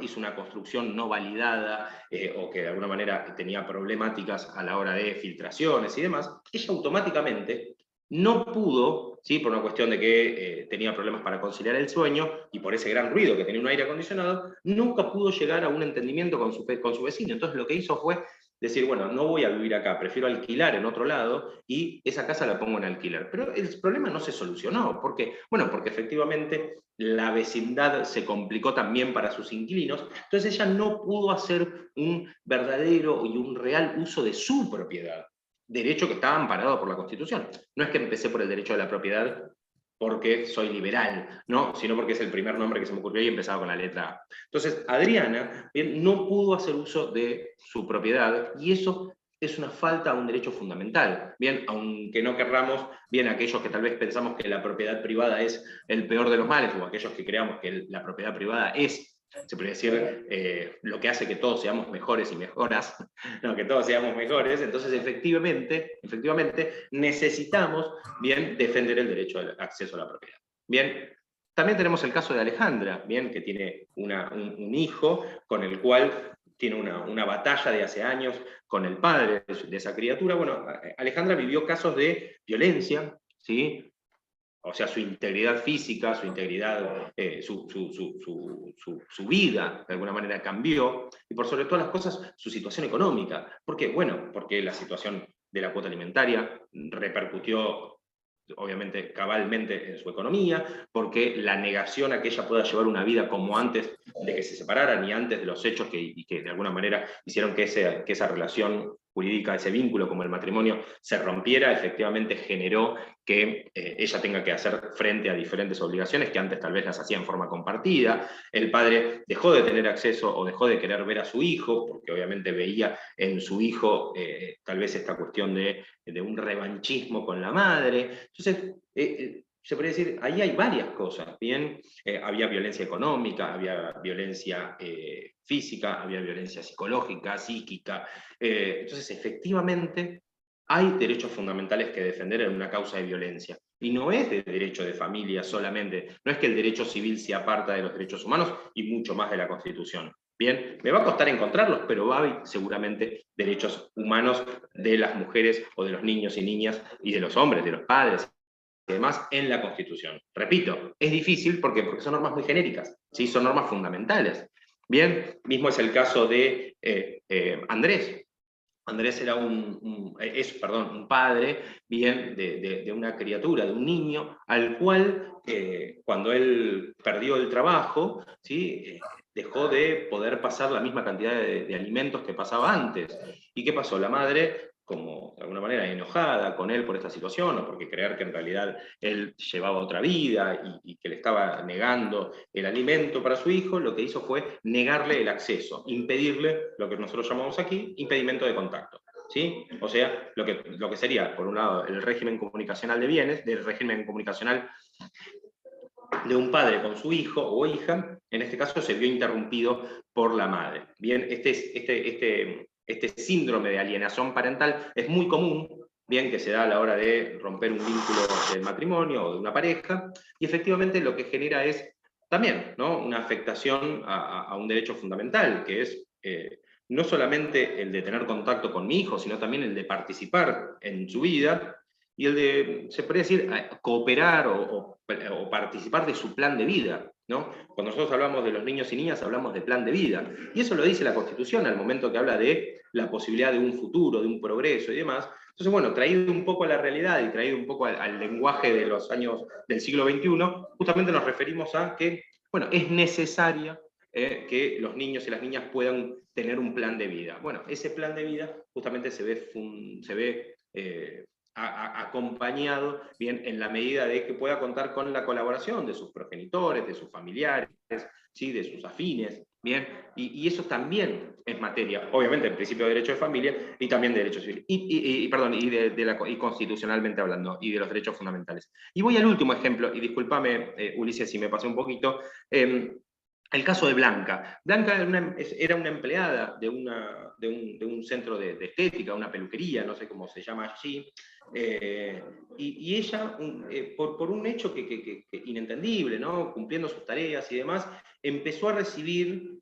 hizo una construcción no validada o que de alguna manera tenía problemáticas a la hora de filtraciones y demás. Ella automáticamente no pudo, ¿sí? Por una cuestión de que tenía problemas para conciliar el sueño y por ese gran ruido que tenía un aire acondicionado, nunca pudo llegar a un entendimiento con su vecino. Entonces lo que hizo fue decir, bueno, no voy a vivir acá, prefiero alquilar en otro lado y esa casa la pongo en alquiler. Pero el problema no se solucionó. ¿Por qué? Bueno, porque efectivamente la vecindad se complicó también para sus inquilinos, entonces ella no pudo hacer un verdadero y un real uso de su propiedad, derecho que estaba amparado por la Constitución. No es que empecé por el derecho de la propiedad porque soy liberal, ¿no? Sino porque es el primer nombre que se me ocurrió y empezaba con la letra A. Entonces, Adriana bien, no pudo hacer uso de su propiedad y eso es una falta a un derecho fundamental. Bien, aunque no querramos, bien aquellos que tal vez pensamos que la propiedad privada es el peor de los males, o aquellos que creamos que la propiedad privada es, se podría decir, lo que hace que todos seamos mejores y mejoras, no, que todos seamos mejores, entonces efectivamente necesitamos bien defender el derecho al acceso a la propiedad. Bien, también tenemos el caso de Alejandra, bien, que tiene un hijo con el cual tiene una batalla de hace años con el padre de esa criatura. Bueno, Alejandra vivió casos de violencia, ¿sí? O sea, su integridad física, su integridad, su vida, de alguna manera cambió, y por sobre todas las cosas, su situación económica. ¿Por qué? Bueno, porque la situación de la cuota alimentaria repercutió obviamente cabalmente en su economía, porque la negación a que ella pueda llevar una vida como antes de que se separaran y antes de los hechos que de alguna manera hicieron que esa relación jurídica, ese vínculo como el matrimonio se rompiera, efectivamente generó que ella tenga que hacer frente a diferentes obligaciones que antes tal vez las hacía en forma compartida. El padre dejó de tener acceso o dejó de querer ver a su hijo, porque obviamente veía en su hijo tal vez esta cuestión de un revanchismo con la madre. Entonces, se podría decir, ahí hay varias cosas, ¿bien? Había violencia económica, había violencia física, había violencia psicológica, psíquica. Entonces, efectivamente, hay derechos fundamentales que defender en una causa de violencia. Y no es de derecho de familia solamente, no es que el derecho civil se aparta de los derechos humanos y mucho más de la Constitución. Bien, me va a costar encontrarlos, pero va a haber seguramente derechos humanos de las mujeres o de los niños y niñas y de los hombres, de los padres y demás en la Constitución. Repito, es difícil porque son normas muy genéricas, ¿sí? Son normas fundamentales. Bien, mismo es el caso de Andrés. Andrés era un padre, bien, de una criatura, de un niño, al cual, cuando él perdió el trabajo, ¿sí? Dejó de poder pasar la misma cantidad de alimentos que pasaba antes. ¿Y qué pasó? La madre, como de alguna manera enojada con él por esta situación, o porque creer que en realidad él llevaba otra vida y que le estaba negando el alimento para su hijo, lo que hizo fue negarle el acceso, impedirle lo que nosotros llamamos aquí impedimento de contacto. ¿Sí? O sea, lo que sería, por un lado, el régimen comunicacional de bienes, del régimen comunicacional de un padre con su hijo o hija, en este caso se vio interrumpido por la madre. Bien, este síndrome de alienación parental es muy común, bien, que se da a la hora de romper un vínculo del matrimonio o de una pareja, y efectivamente lo que genera es también, ¿no?, una afectación a un derecho fundamental, que es no solamente el de tener contacto con mi hijo, sino también el de participar en su vida, y el de, se podría decir, cooperar o participar de su plan de vida, ¿no? Cuando nosotros hablamos de los niños y niñas, hablamos de plan de vida, y eso lo dice la Constitución al momento que habla de la posibilidad de un futuro, de un progreso y demás. Entonces, bueno, traído un poco a la realidad y traído un poco al lenguaje de los años del siglo XXI, justamente nos referimos a que, bueno, es necesaria que los niños y las niñas puedan tener un plan de vida. Bueno, ese plan de vida justamente se ve acompañado bien en la medida de que pueda contar con la colaboración de sus progenitores, de sus familiares, ¿sí?, de sus afines, bien, y eso también es materia, obviamente, el principio de derecho de familia y también de derecho civil, y constitucionalmente hablando, y de los derechos fundamentales. Y voy al último ejemplo, y discúlpame, Ulises, si me pasé un poquito. El caso de Blanca. Blanca era una empleada de un centro de estética, una peluquería, no sé cómo se llama allí, Y ella, por un hecho que inentendible, ¿no? Cumpliendo sus tareas y demás, empezó a recibir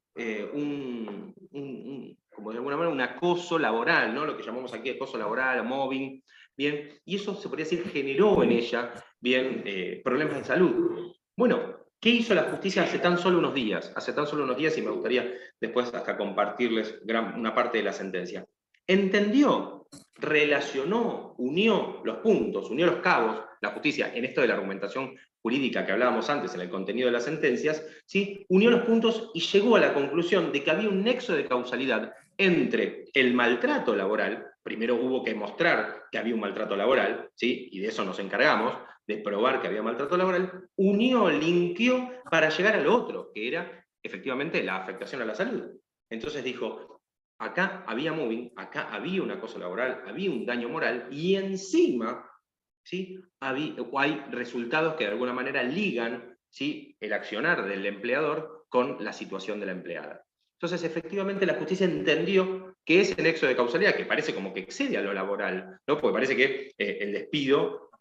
como de alguna manera un acoso laboral, ¿no? Lo que llamamos aquí acoso laboral, mobbing, bien, y eso se podría decir generó en ella, bien, problemas de salud. Bueno, ¿qué hizo la justicia hace tan solo unos días? Hace tan solo unos días, y me gustaría después hasta compartirles una parte de la sentencia. Entendió, relacionó, unió los puntos, unió los cabos, la justicia, en esto de la argumentación jurídica que hablábamos antes en el contenido de las sentencias, ¿sí? Unió los puntos y llegó a la conclusión de que había un nexo de causalidad entre el maltrato laboral, primero hubo que mostrar que había un maltrato laboral, ¿sí? Y de eso nos encargamos, de probar que había maltrato laboral, unió, linkeó para llegar al otro, que era efectivamente la afectación a la salud. Entonces dijo, acá había mobbing, acá había un acoso laboral, había un daño moral, y encima, ¿sí? hay resultados que de alguna manera ligan, ¿sí? el accionar del empleador con la situación de la empleada. Entonces, efectivamente, la justicia entendió que ese nexo de causalidad, que parece como que excede a lo laboral, ¿no? Porque parece que el despido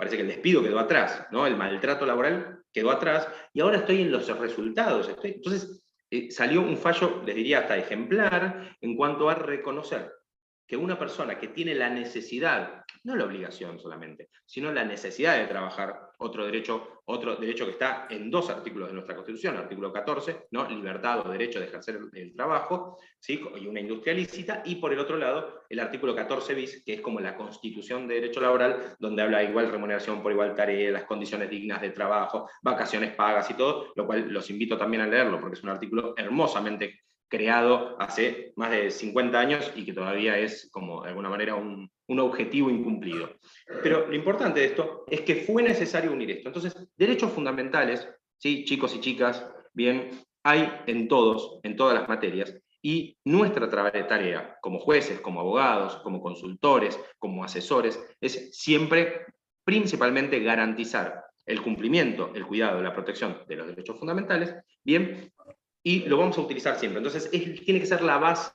quedó atrás, ¿no? El maltrato laboral quedó atrás, y ahora estoy en los resultados. Entonces, salió un fallo, les diría hasta ejemplar, en cuanto a reconocer que una persona que tiene la necesidad, no la obligación solamente, sino la necesidad de trabajar, otro derecho que está en 2 artículos de nuestra Constitución, el artículo 14, ¿no? Libertad o derecho de ejercer el trabajo, ¿sí? Y una industria lícita, y por el otro lado, el artículo 14 bis, que es como la Constitución de Derecho Laboral, donde habla de igual remuneración por igual tarea, las condiciones dignas de trabajo, vacaciones pagas y todo, lo cual los invito también a leerlo, porque es un artículo hermosamente creado hace más de 50 años y que todavía es, como de alguna manera, un objetivo incumplido. Pero lo importante de esto es que fue necesario unir esto. Entonces, derechos fundamentales, ¿sí? Chicos y chicas, bien, hay en todas las materias, y nuestra tarea, como jueces, como abogados, como consultores, como asesores, es siempre, principalmente, garantizar el cumplimiento, el cuidado, la protección de los derechos fundamentales, bien, y lo vamos a utilizar siempre. Entonces, tiene que ser la base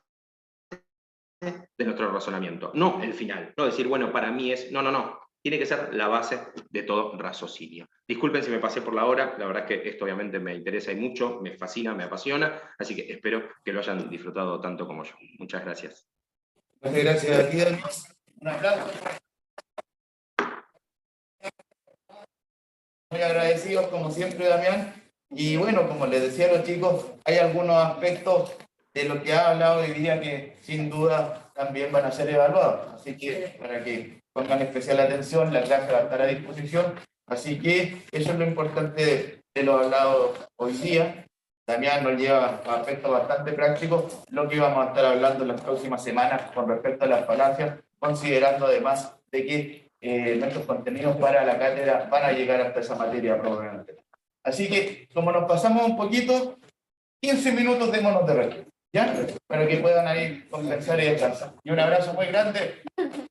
de nuestro razonamiento, no el final. No decir, bueno, para mí es... No. Tiene que ser la base de todo raciocinio. Disculpen si me pasé por la hora, la verdad es que esto obviamente me interesa y mucho, me fascina, me apasiona, así que espero que lo hayan disfrutado tanto como yo. Muchas gracias. Muchas gracias a ti, Daniel. Un aplauso. Muy agradecidos, como siempre, Damián. Y bueno, como les decía a los chicos, hay algunos aspectos de lo que ha hablado hoy día que sin duda también van a ser evaluados. Así que para que pongan especial atención, la clase va a estar a disposición. Así que eso es lo importante de lo hablado hoy día. Damián nos lleva a aspectos bastante prácticos, lo que vamos a estar hablando en las próximas semanas con respecto a las falacias, considerando además de que nuestros contenidos para la cátedra van a llegar hasta esa materia probablemente. Así que, como nos pasamos un poquito, 15 minutos démonos de respiro, ¿ya? Para que puedan ahí conversar y descansar. Y un abrazo muy grande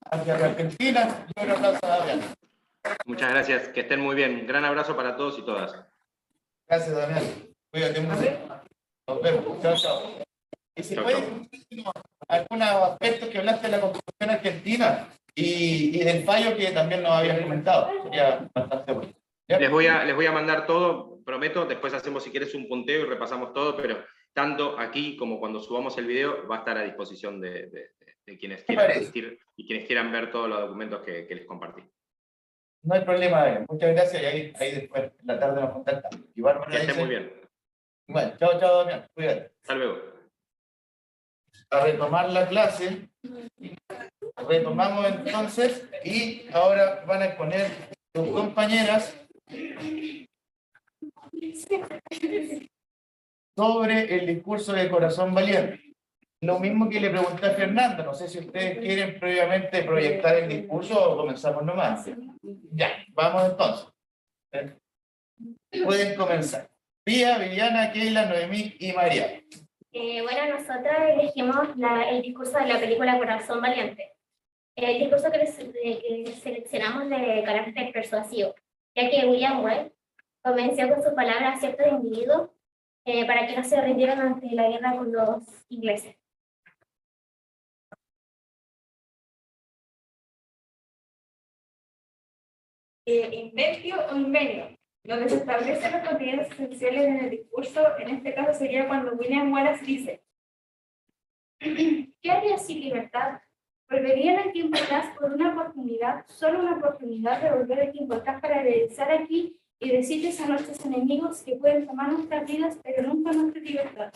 hacia Argentina y un abrazo a Damián. Muchas gracias, que estén muy bien. Un gran abrazo para todos y todas. Gracias, Damián. Cuídate mucho. Nos vemos. Chao, chao. Y si puedes, algunos aspectos que hablaste de la Constitución argentina y del fallo que también nos habías comentado. Sería bastante bueno. Les voy a mandar todo, prometo, después hacemos si quieres un punteo y repasamos todo, pero tanto aquí como cuando subamos el video va a estar a disposición de quienes quieran asistir y quienes quieran ver todos los documentos que les compartí. No hay problema, muchas gracias, y ahí después en la tarde nos contactamos. Que esté muy bien. Bueno, chao, Damián, cuídate. Hasta luego. A retomar la clase, retomamos entonces, y ahora van a exponer sus compañeras sobre el discurso de Corazón Valiente. Lo mismo que le pregunté a Fernanda, no sé si ustedes quieren previamente proyectar el discurso o comenzamos nomás. Ya, vamos entonces. Pueden comenzar. Pía, Viviana, Keila, Noemí y María. Bueno, nosotras elegimos el discurso de la película Corazón Valiente. El discurso que seleccionamos de carácter persuasivo, ya que William Webb convenció con sus palabras a ciertos individuos para que no se rindieran ante la guerra con los ingleses. inventio o invenio, donde se establecen los contenidos esenciales en el discurso. En este caso sería cuando William Wallace dice: ¿qué harías sin libertad? Volvería al tiempo atrás por una oportunidad, solo una oportunidad de volver al tiempo atrás para regresar aquí y decirles a nuestros enemigos que pueden tomar nuestras vidas, pero nunca nuestra libertad.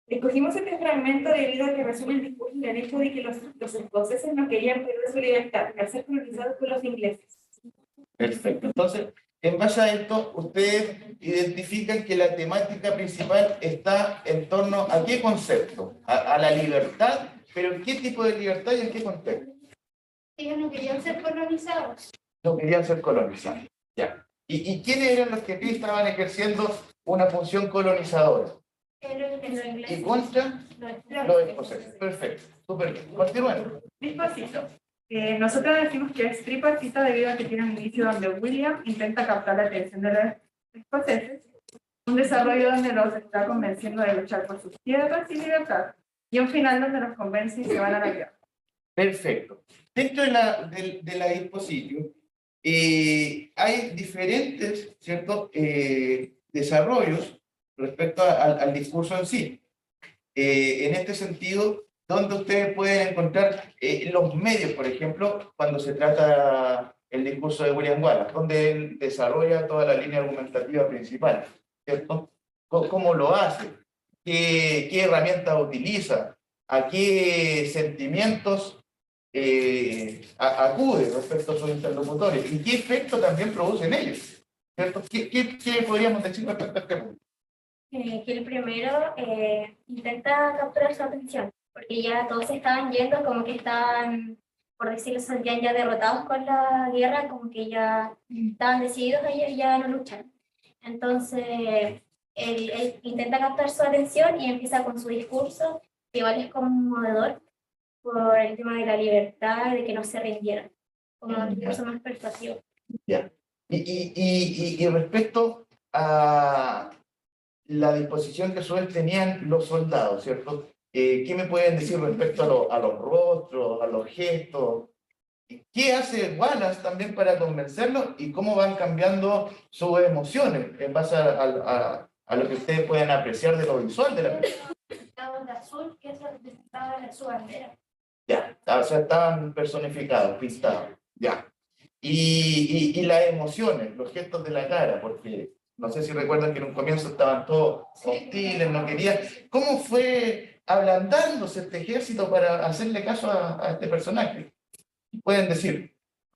Escogimos este fragmento debido a que resume el discurso y el hecho de que los escoceses no querían perder su libertad al ser colonizados por los ingleses. Perfecto. Entonces, en base a esto, ustedes identifican que la temática principal está en torno a qué concepto, a la libertad, pero ¿en qué tipo de libertad y en qué contexto? Ellos no querían ser colonizados. No querían ser colonizados. Ya. ¿Y quiénes eran los que aquí estaban ejerciendo una función colonizadora? Y contra los escoceses. Perfecto. Súper bien. Continuemos. Despacito. Nosotros decimos que es tripartita debido a que tiene un inicio donde William intenta captar la atención de los escoceses, un desarrollo donde los está convenciendo de luchar por sus tierras y libertad, y un final donde los convence y se van a la guerra. Perfecto. Dentro de la disposición hay diferentes, ¿cierto? Desarrollos respecto al discurso en sí. En este sentido, ¿dónde ustedes pueden encontrar los medios, por ejemplo, cuando se trata el discurso de William Wallace, donde él desarrolla toda la línea argumentativa principal, ¿cierto? ¿Cómo lo hace? ¿Qué herramientas utiliza? ¿A qué sentimientos acude respecto a sus interlocutores? ¿Y qué efecto también producen ellos? ¿Cierto? ¿Qué podríamos decir respecto a este punto? Que el primero intenta capturar su atención, porque ya todos se estaban yendo, como que estaban, por decirlo, se sentían ya derrotados con la guerra, como que ya estaban decididos a ellos ya no luchar. Entonces, él intenta captar su atención y empieza con su discurso, que igual es conmovedor por el tema de la libertad, de que no se rindieran, como un discurso más persuasivo. Ya. Y respecto a la disposición que suelen tenían los soldados, ¿cierto? ¿Qué me pueden decir respecto a los rostros, a los gestos? ¿Qué hace Wallace también para convencerlos y cómo van cambiando sus emociones en base a lo que ustedes pueden apreciar de lo visual de la película? De azul, que es representado en su bandera. Ya, o sea, estaban personificados, pintados, ya. Y las emociones, los gestos de la cara, porque no sé si recuerdan que en un comienzo estaban todos hostiles, no querían. ¿Cómo fue ablandándose este ejército para hacerle caso a este personaje? Pueden decir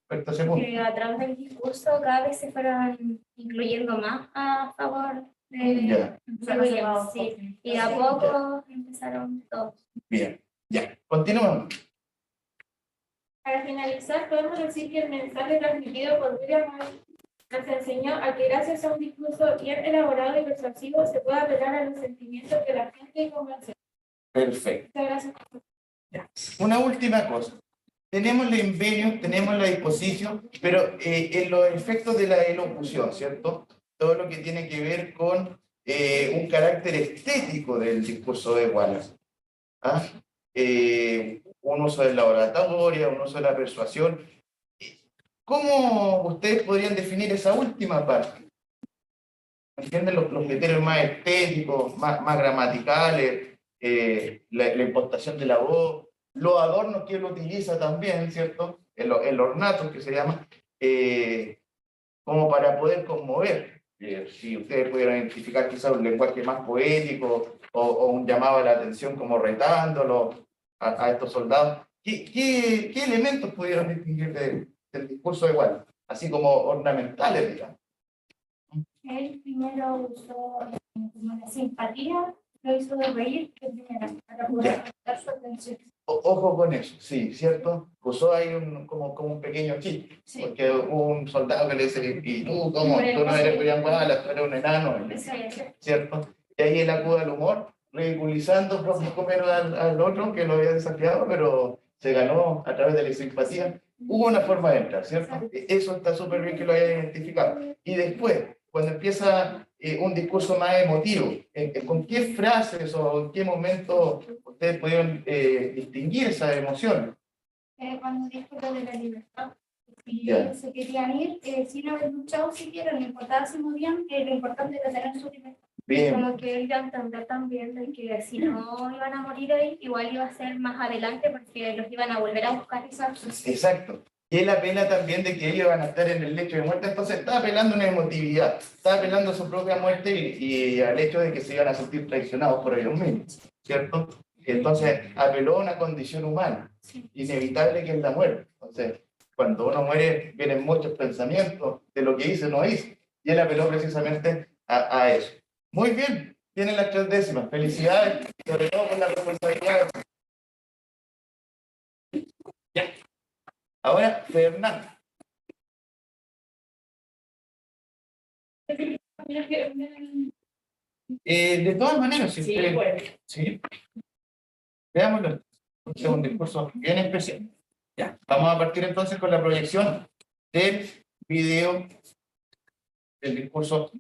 respecto a ese punto. Que a través del discurso cada vez se fueron incluyendo más a favor de Ya, William, sí. Y a poco empezaron todos. bien, ya. Continuamos. Para finalizar, podemos decir que el mensaje transmitido por William Wallace nos enseñó a que gracias a un discurso bien elaborado y persuasivo se puede apelar a los sentimientos de la gente y convencer. Perfecto. Muchas gracias. Ya. Una última cosa. Tenemos el invenio, tenemos la disposición, pero en los efectos de la elocución, ¿cierto? Todo lo que tiene que ver con un carácter estético del discurso de Wallace. ¿Ah? Un uso de la oratoria, un uso de la persuasión. ¿Cómo ustedes podrían definir esa última parte? ¿Entienden los criterios más estéticos, más gramaticales, la impostación de la voz, los adornos que él utiliza también, ¿cierto? El ornato que se llama, como para poder conmover. Si ustedes pudieran identificar quizás un lenguaje más poético o un llamado a la atención como retándolo a estos soldados, ¿qué elementos pudieron distinguir del discurso de Wallace? Así como ornamentales, digamos. Él primero usó como la simpatía, lo hizo de reír, que primero, para poder captar su atención. Ojo con eso, sí, ¿cierto? Usó ahí como un pequeño chiste, Sí. porque hubo un soldado que le dice, ¿y tú cómo? Tú no eres William Wallace, tú eres un enano, ¿cierto? Y ahí él acude al humor, ridiculizando poco menos al otro que lo había desafiado, pero se ganó a través de la simpatía. Hubo una forma de entrar, ¿cierto? Eso está súper bien que lo haya identificado. Y después, cuando empieza un discurso más emotivo, ¿con qué frases o en qué momento ustedes pudieron distinguir esas emociones? Cuando dijo lo de la libertad, y Ya. ellos se querían ir sin haber luchado siquiera, no importaba si morían, lo importante era tener su libertad. Bien, Como que él ya entender también de que si no iban a morir ahí, igual iba a ser más adelante porque los iban a volver a buscar. exacto. Y él apela también de que ellos van a estar en el lecho de muerte, entonces está apelando a una emotividad, está apelando a su propia muerte y al hecho de que se iban a sentir traicionados por ellos mismos, ¿cierto? Y entonces apeló a una condición humana, inevitable que es la muerte. Entonces, cuando uno muere, vienen muchos pensamientos de lo que hizo o no hizo, y él apeló precisamente a eso. Muy bien, tienen las 3 décimas, felicidades, sobre todo por la responsabilidad. Ya. Ahora, Fernando. De todas maneras, si usted... Sí. Veámoslo. Es un discurso bien especial. Ya. Vamos a partir entonces con la proyección del video del discurso.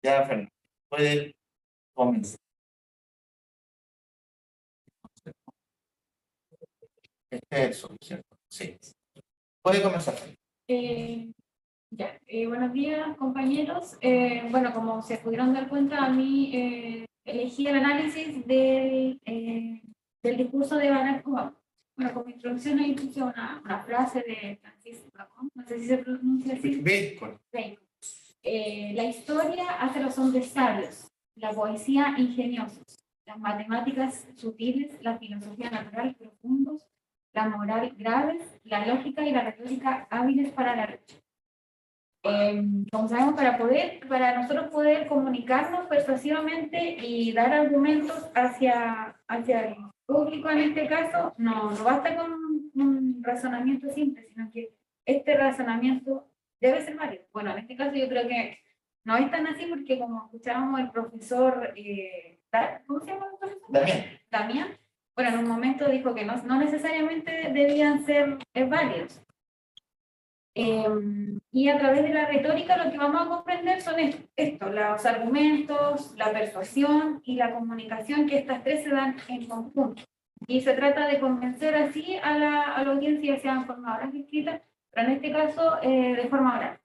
Ya, Fernando. Puede comenzar. Este es eso, ¿cierto? Sí. Puede comenzar. Buenos días, compañeros. Bueno, como se pudieron dar cuenta, a mí elegí el análisis del discurso de Barack Obama. Bueno, como introducción ahí puse una frase de Francis Bacon, no sé si se pronuncia así. Bacon. Bacon. La historia hace a los hombres sabios, la poesía ingeniosos, las matemáticas sutiles, la filosofía natural profundos, la moral graves, la lógica y la retórica hábiles para la lucha. Como sabemos, para nosotros poder comunicarnos persuasivamente y dar argumentos hacia el público en este caso, no basta con un razonamiento simple, sino que este razonamiento debe ser válido. Bueno, en este caso yo creo que no es tan así porque como escuchábamos el profesor, ¿cómo se llama el profesor? Damián. Bueno, en un momento dijo que no necesariamente debían ser válidos. Y a través de la retórica lo que vamos a comprender son esto, los argumentos, la persuasión y la comunicación, que estas 3 se dan en conjunto. Y se trata de convencer así a la audiencia, ya sea en forma oral o escrita, pero en este caso de forma oral.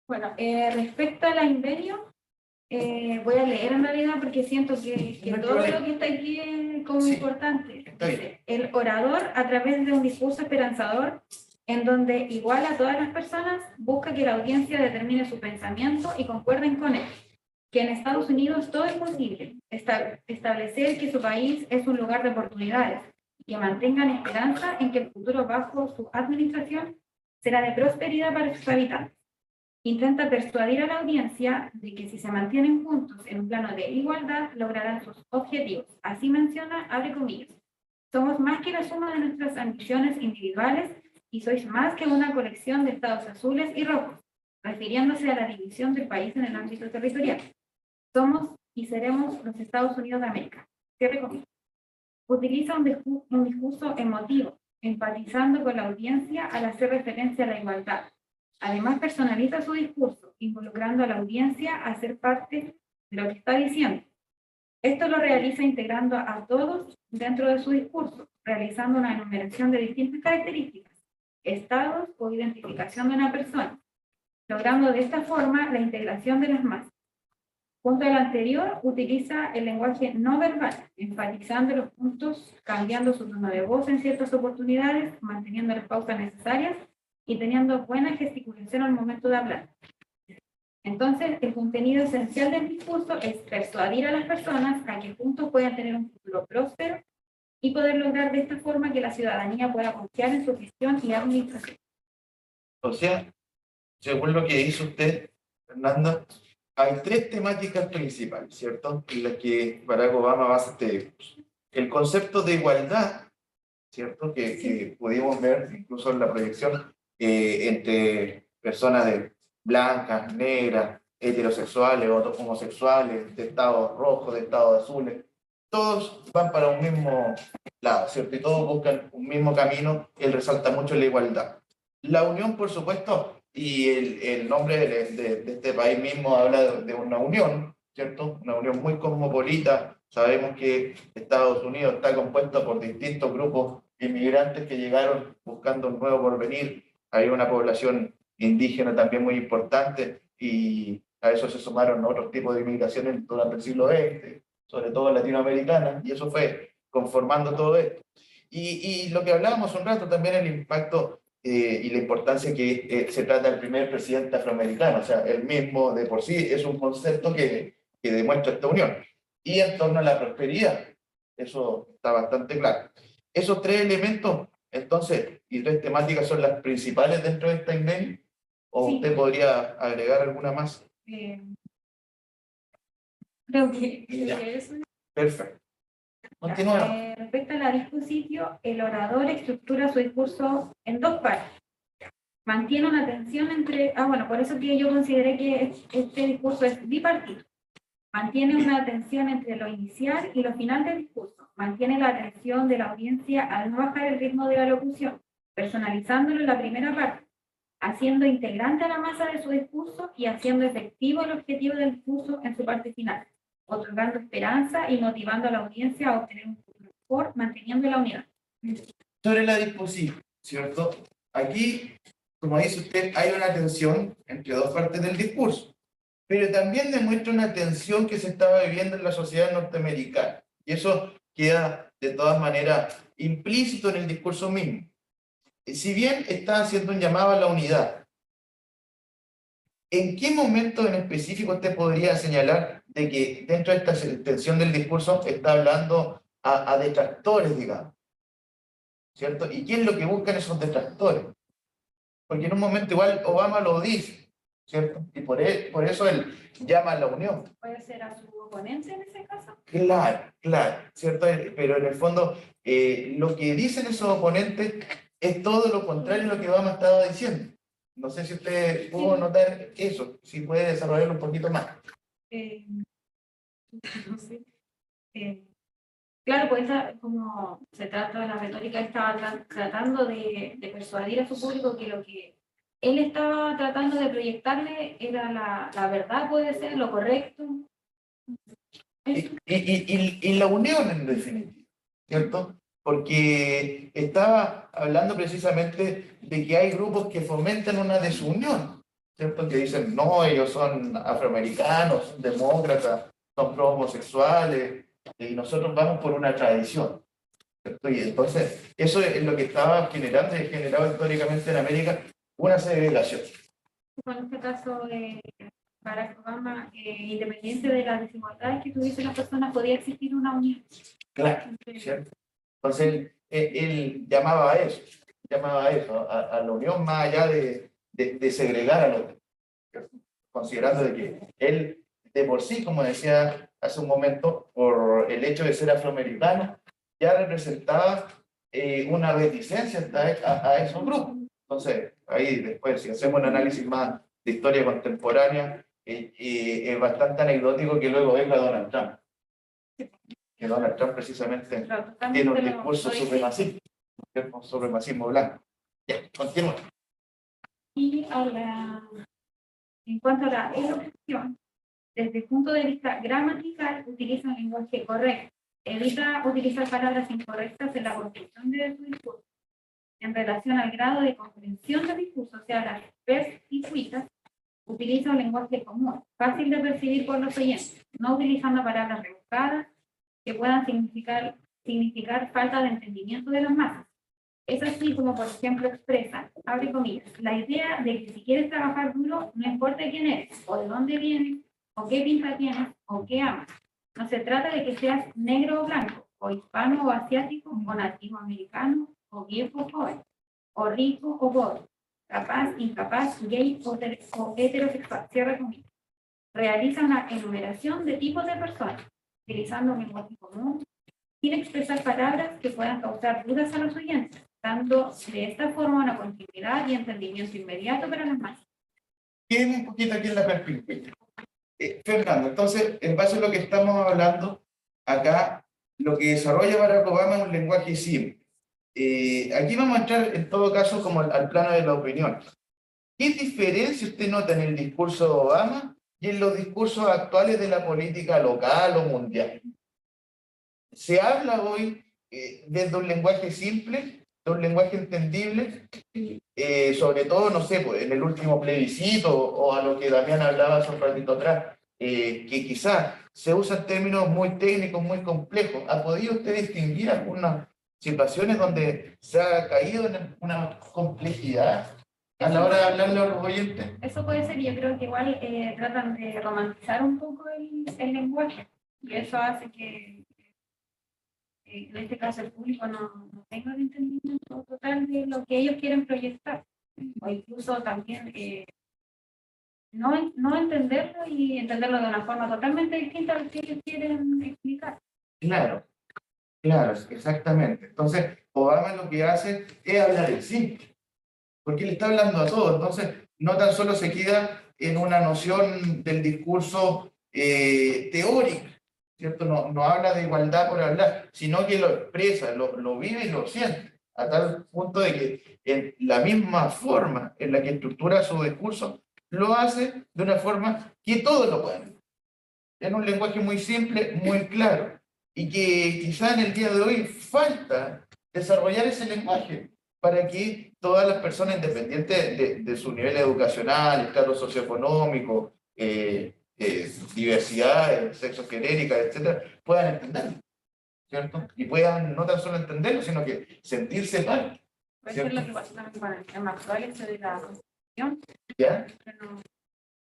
Bueno, respecto a la invenio, voy a leer en realidad porque siento que todo lo que está aquí es como importante. Dice, el orador, a través de un discurso esperanzador, en donde iguala a todas las personas, busca que la audiencia determine su pensamiento y concuerden con él. Que en Estados Unidos todo es posible. Establecer que su país es un lugar de oportunidades y que mantengan esperanza en que el futuro bajo su administración será de prosperidad para sus habitantes. Intenta persuadir a la audiencia de que si se mantienen juntos en un plano de igualdad, lograrán sus objetivos. Así menciona, abre comillas, Somos más que la suma de nuestras ambiciones individuales y sois más que una colección de estados azules y rojos, refiriéndose a la división del país en el ámbito territorial. Somos y seremos los Estados Unidos de América. Cierre comillas. Utiliza un discurso emotivo, empatizando con la audiencia al hacer referencia a la igualdad. Además, personaliza su discurso, involucrando a la audiencia a ser parte de lo que está diciendo. Esto lo realiza integrando a todos dentro de su discurso, realizando una enumeración de distintas características, estados o identificación de una persona, logrando de esta forma la integración de las masas. Junto al anterior, utiliza el lenguaje no verbal, enfatizando los puntos, cambiando su tono de voz en ciertas oportunidades, manteniendo las pausas necesarias y teniendo buena gesticulación al momento de hablar. Entonces, el contenido esencial del discurso es persuadir a las personas a que juntos puedan tener un futuro próspero y poder lograr de esta forma que la ciudadanía pueda confiar en su gestión y administración. O sea, según lo que dice usted, Fernanda, hay tres temáticas principales, ¿cierto? En las que Barack Obama basa este discurso. El concepto de igualdad, ¿cierto? Que pudimos ver incluso en la proyección entre personas blancas, negras, heterosexuales, otros homosexuales, de estados rojos, de estados azules. Todos van para un mismo lado, ¿cierto? Y todos buscan un mismo camino. Él resalta mucho la igualdad. La unión, por supuesto, y el nombre de este país mismo habla de una unión, ¿cierto? Una unión muy cosmopolita. Sabemos que Estados Unidos está compuesto por distintos grupos inmigrantes que llegaron buscando un nuevo porvenir. Hay una población indígena también muy importante y a eso se sumaron otros tipos de inmigraciones durante el siglo XX, sobre todo latinoamericana, y eso fue conformando todo esto. Y lo que hablábamos un rato también, el impacto y la importancia que se trata del primer presidente afroamericano, o sea, el mismo de por sí es un concepto que demuestra esta unión. Y en torno a la prosperidad, eso está bastante claro. Esos tres elementos, entonces, y tres temáticas son las principales dentro de esta INDEMI, o Sí. usted podría agregar alguna más. Creo que Ya. eso. Perfecto. Continuamos. Respecto a la dispositivo, el orador estructura su discurso en dos partes. Mantiene una tensión entre... bueno, por eso que yo consideré que este discurso es bipartito. Mantiene una tensión entre lo inicial y lo final del discurso. Mantiene la atención de la audiencia al no bajar el ritmo de la locución, personalizándolo en la primera parte, haciendo integrante a la masa de su discurso y haciendo efectivo el objetivo del discurso en su parte final, otorgando esperanza y motivando a la audiencia a obtener un futuro mejor, manteniendo la unidad. Sobre la disposición, ¿cierto? Aquí, como dice usted, hay una tensión entre dos partes del discurso, pero también demuestra una tensión que se estaba viviendo en la sociedad norteamericana, y eso queda de todas maneras implícito en el discurso mismo. Si bien está haciendo un llamado a la unidad, ¿en qué momento en específico usted podría señalar de que dentro de esta tensión del discurso está hablando a detractores, digamos? ¿Cierto? ¿Y qué es lo que buscan esos detractores? Porque en un momento igual Obama lo dice, ¿cierto? Y por eso él llama a la unión. ¿Puede ser a su oponente en ese caso? Claro, ¿cierto? Pero en el fondo lo que dicen esos oponentes es todo lo contrario a lo que Obama estaba diciendo. No sé si usted pudo notar eso, si puede desarrollarlo un poquito más. No sé. Claro, pues como se trata de la retórica, estaba tratando de persuadir a su público que lo que él estaba tratando de proyectarle era la verdad, puede ser, lo correcto. Y la unión en definitiva, ¿cierto? Porque estaba hablando precisamente de que hay grupos que fomentan una desunión, ¿cierto? Que dicen, no, ellos son afroamericanos, son demócratas, son pro-homosexuales, y nosotros vamos por una tradición, ¿cierto? Y entonces, eso es lo que estaba generando y generado históricamente en América una segregación. En este caso, Barack Obama, independiente de las desigualdades que tuviesen las personas, podía existir una unión. Claro, ¿cierto? Entonces, él llamaba a eso, a la unión más allá de segregar a los demás, considerando de que él, de por sí, como decía hace un momento, por el hecho de ser afroamericano, ya representaba una reticencia a esos grupos. Entonces, ahí después, si hacemos un análisis más de historia contemporánea, es bastante anecdótico que luego venga Donald Trump. Que Donald Trump precisamente tiene un discurso supremacista, un supremacismo blanco. Ya, continúa. Y en cuanto a la elocución, desde el punto de vista gramatical, utiliza un lenguaje correcto. Evita utilizar palabras incorrectas en la construcción de su discurso. En relación al grado de comprensión del discurso, o sea, las PES y cuitas, utiliza un lenguaje común, fácil de percibir por los oyentes, no utilizando palabras rebuscadas que puedan significar falta de entendimiento de las masas. Es así como, por ejemplo, expresa, abre comillas, la idea de que si quieres trabajar duro, no importa quién eres, o de dónde vienes, o qué pinta tienes, o qué amas. No se trata de que seas negro o blanco, o hispano o asiático, o nativo americano, o viejo o joven, o rico o pobre, capaz, incapaz, gay o heterosexual. Cierra comillas. Realiza una enumeración de tipos de personas, utilizando un lenguaje común, sin expresar palabras que puedan causar dudas a los oyentes, dando de esta forma una continuidad y entendimiento inmediato para las masas. Quédenme un poquito aquí en la perspectiva. Fernando, entonces, en base a lo que estamos hablando, acá lo que desarrolla Barack Obama es un lenguaje simple. Aquí vamos a entrar en todo caso como al plano de la opinión. ¿Qué diferencia usted nota en el discurso de Obama y en los discursos actuales de la política local o mundial? Se habla hoy desde un lenguaje simple, de un lenguaje entendible, sobre todo, no sé, pues, en el último plebiscito o a lo que Damián hablaba hace un ratito atrás, que quizás se usan términos muy técnicos, muy complejos. ¿Ha podido usted distinguir algunas situaciones donde se ha caído en una complejidad a la hora de hablarle a los oyentes? Eso puede ser, yo creo que igual tratan de romantizar un poco el lenguaje, y eso hace que en este caso el público no tenga el entendimiento total de lo que ellos quieren proyectar, o incluso también no entenderlo y entenderlo de una forma totalmente distinta a lo que ellos quieren explicar. Claro, claro, exactamente. Entonces, Obama lo que hace es hablar en simple, porque le está hablando a todos. Entonces, no tan solo se queda en una noción del discurso teórico, ¿cierto? No habla de igualdad por hablar, sino que lo expresa, lo vive y lo siente, a tal punto de que en la misma forma en la que estructura su discurso, lo hace de una forma que todos lo pueden. En un lenguaje muy simple, muy claro, y que quizá en el día de hoy falta desarrollar ese lenguaje para que todas las personas, independientes de su nivel educacional, estado socioeconómico, diversidad, sexo genérica, etcétera, puedan entenderlo, ¿cierto? Y puedan no tan solo entenderlo, sino que sentirse parte. Puede ser lo que pasó también con el tema actual, eso de la Constitución, ¿Ya? que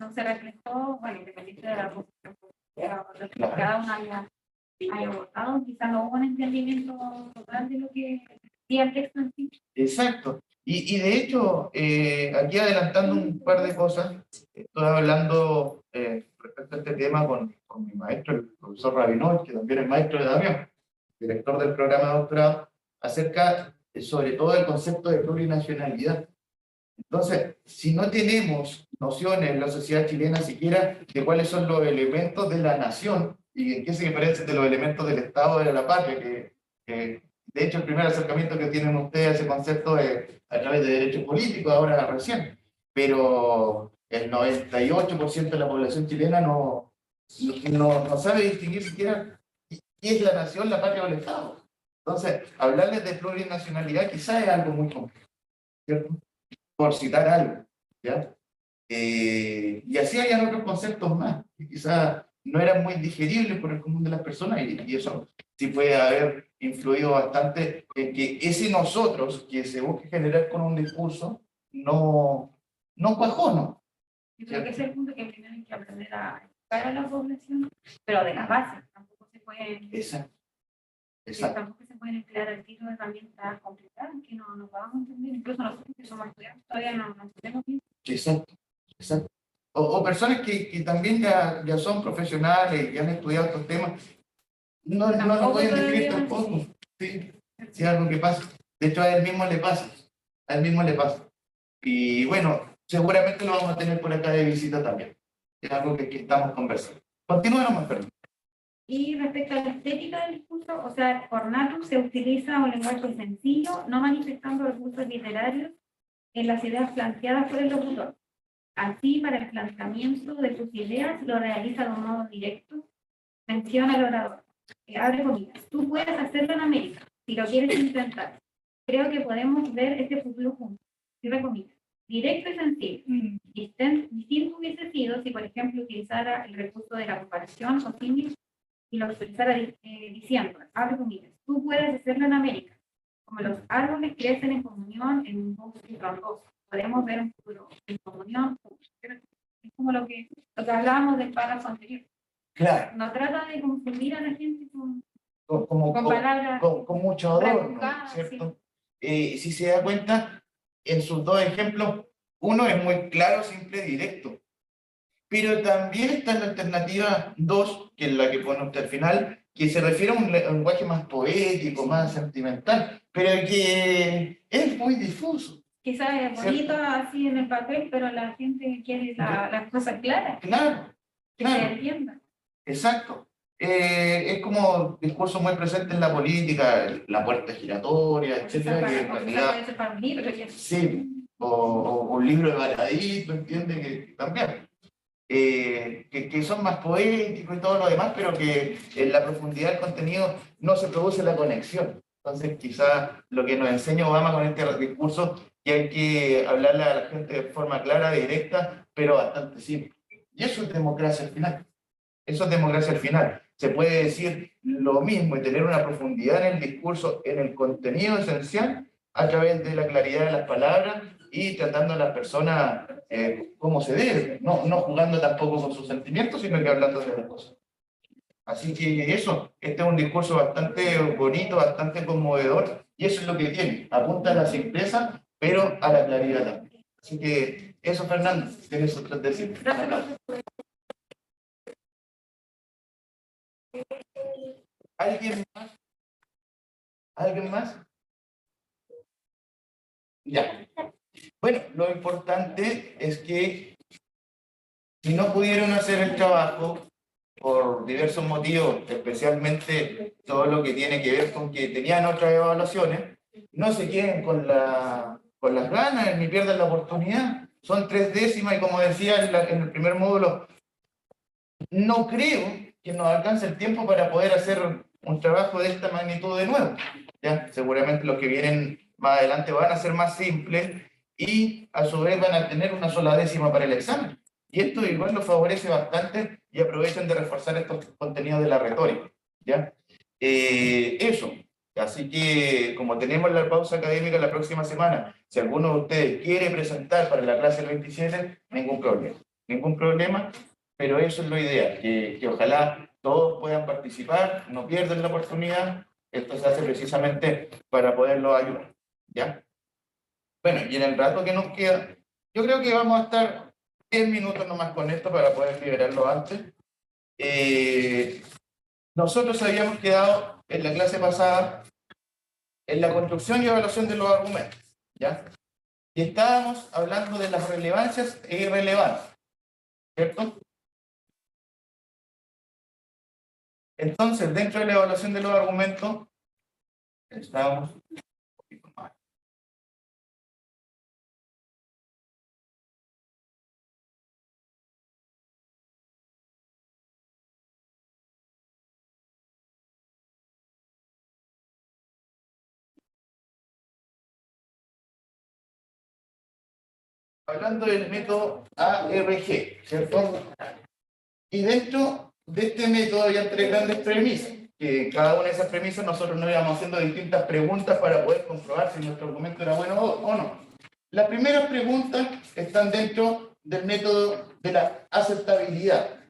no se reflejó, bueno, independiente de la Constitución, pero Claro. cada uno haya votado, quizás no hubo un entendimiento total de lo que decía el texto en sí. Exacto. Y de hecho, aquí adelantando un par de cosas, estoy hablando respecto a este tema con mi maestro, el profesor Rabinowitz, que también es maestro de Damián, director del programa de doctorado, acerca sobre todo del concepto de plurinacionalidad. Entonces, si no tenemos nociones en la sociedad chilena siquiera de cuáles son los elementos de la nación y en qué se diferencian de los elementos del Estado de la patria, que de hecho el primer acercamiento que tienen ustedes a ese concepto es a través de derechos políticos, ahora recién, pero el 98% de la población chilena no sabe distinguir siquiera qué es la nación, la patria o el Estado. Entonces, hablarles de plurinacionalidad quizás es algo muy complejo, ¿cierto? Por citar algo, ¿ya? Y así hay otros conceptos más, que quizás no eran muy digeribles por el común de las personas, y eso sí puede haber influido bastante en que ese nosotros que se busca generar con un discurso no cuajó, ¿no? Yo creo que ese es el punto que primero hay que aprender a educar a la población, pero de la base, tampoco se pueden... Exacto. Tampoco se pueden emplear al tiro de herramientas complicadas que no vamos a entender, incluso nosotros que somos estudiantes todavía no entendemos bien. Exacto. O personas que también ya son profesionales y han estudiado estos temas, no lo pueden describir tampoco. Sí, sí, algo que pasa. De hecho, a él mismo le pasa. A él mismo le pasa. Y bueno, seguramente lo vamos a tener por acá de visita también. Es algo que estamos conversando. Continúa nomás, perdón. Y respecto a la estética del discurso, o sea, por nato se utiliza un lenguaje sencillo, no manifestando recursos literarios en las ideas planteadas por el locutor. Así, para el planteamiento de sus ideas, lo realiza de un modo directo, menciona al orador. Abre comillas. Tú puedes hacerlo en América, si lo quieres intentar. Creo que podemos ver este futuro juntos. Cierra comillas. Directo y sencillo. Distinto hubiese sido si, por ejemplo, utilizara el recurso de la comparación o símil y lo expresara diciendo, abre comillas, tú puedes hacerlo en América. Como los árboles crecen en comunión en un bosque frondoso. Podemos ver un futuro en comunión. Es como lo que hablábamos del párrafo anterior. Claro. No trata de confundir a la gente Con palabras con mucho adorno, rebuscadas, ¿cierto? Si se da cuenta, en sus dos ejemplos, uno es muy claro, simple, directo. Pero también está la alternativa 2, que es la que pone usted al final, que se refiere a un lenguaje más poético, más sentimental, pero que es muy difuso. Quizás es bonito así en el papel, pero la gente quiere las cosas claras, Claro, que se claro, entiendan. exacto. Es como discurso muy presente en la política, la puerta giratoria, etcétera, que en realidad Puede ser para un libro, que sí, o un libro de Baradit, ¿entiendes? Que también. Que son más poéticos y todo lo demás, pero que en la profundidad del contenido no se produce la conexión. Entonces, quizás lo que nos enseña Obama con este discurso, que hay que hablarle a la gente de forma clara, directa, pero bastante simple. Y eso es democracia al final. Eso es democracia al final. Se puede decir lo mismo y tener una profundidad en el discurso, en el contenido esencial, a través de la claridad de las palabras y tratando a las personas como se debe, no jugando tampoco con sus sentimientos, sino que hablando de las cosas. Así que eso, este es un discurso bastante bonito, bastante conmovedor, y eso es lo que tiene, apunta a la simpleza, pero a la claridad también. Así que eso, Fernando, tienes otras decir. ¿Alguien más? ¿Alguien más? Ya. Bueno, lo importante es que si no pudieron hacer el trabajo por diversos motivos, especialmente todo lo que tiene que ver con que tenían otras evaluaciones, no se queden con las ganas ni pierdan la oportunidad. Son 3 décimas y como decía en el primer módulo, no creo que nos alcance el tiempo para poder hacer un trabajo de esta magnitud de nuevo. ¿Ya? Seguramente los que vienen más adelante van a ser más simples y a su vez van a tener una sola décima para el examen. Y esto igual los favorece bastante y aprovechan de reforzar estos contenidos de la retórica. ¿Ya? Eso. Así que, como tenemos la pausa académica la próxima semana, si alguno de ustedes quiere presentar para la clase del 27, ningún problema. Ningún problema, pero eso es lo ideal, que ojalá todos puedan participar, no pierdan la oportunidad. Esto se hace precisamente para poderlos ayudar. ¿Ya? Bueno, y en el rato que nos queda, yo creo que vamos a estar 10 minutos nomás con esto para poder liberarlo antes. Nosotros habíamos quedado en la clase pasada en la construcción y evaluación de los argumentos, ¿ya? Y estábamos hablando de las relevancias e irrelevancias, ¿cierto? Entonces, dentro de la evaluación de los argumentos, estábamos un poquito más. Hablando del método ARG, ¿cierto? Y dentro de este método había 3 grandes premisas, que en cada una de esas premisas nosotros nos íbamos haciendo distintas preguntas para poder comprobar si nuestro argumento era bueno o no. Las primeras preguntas están dentro del método de la aceptabilidad,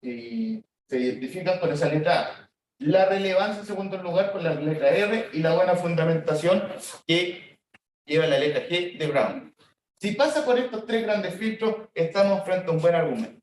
y se identifican con esa letra A. La relevancia, en segundo lugar, con la letra R, y la buena fundamentación que lleva la letra G de Brown. Si pasa por estos 3 grandes filtros, estamos frente a un buen argumento.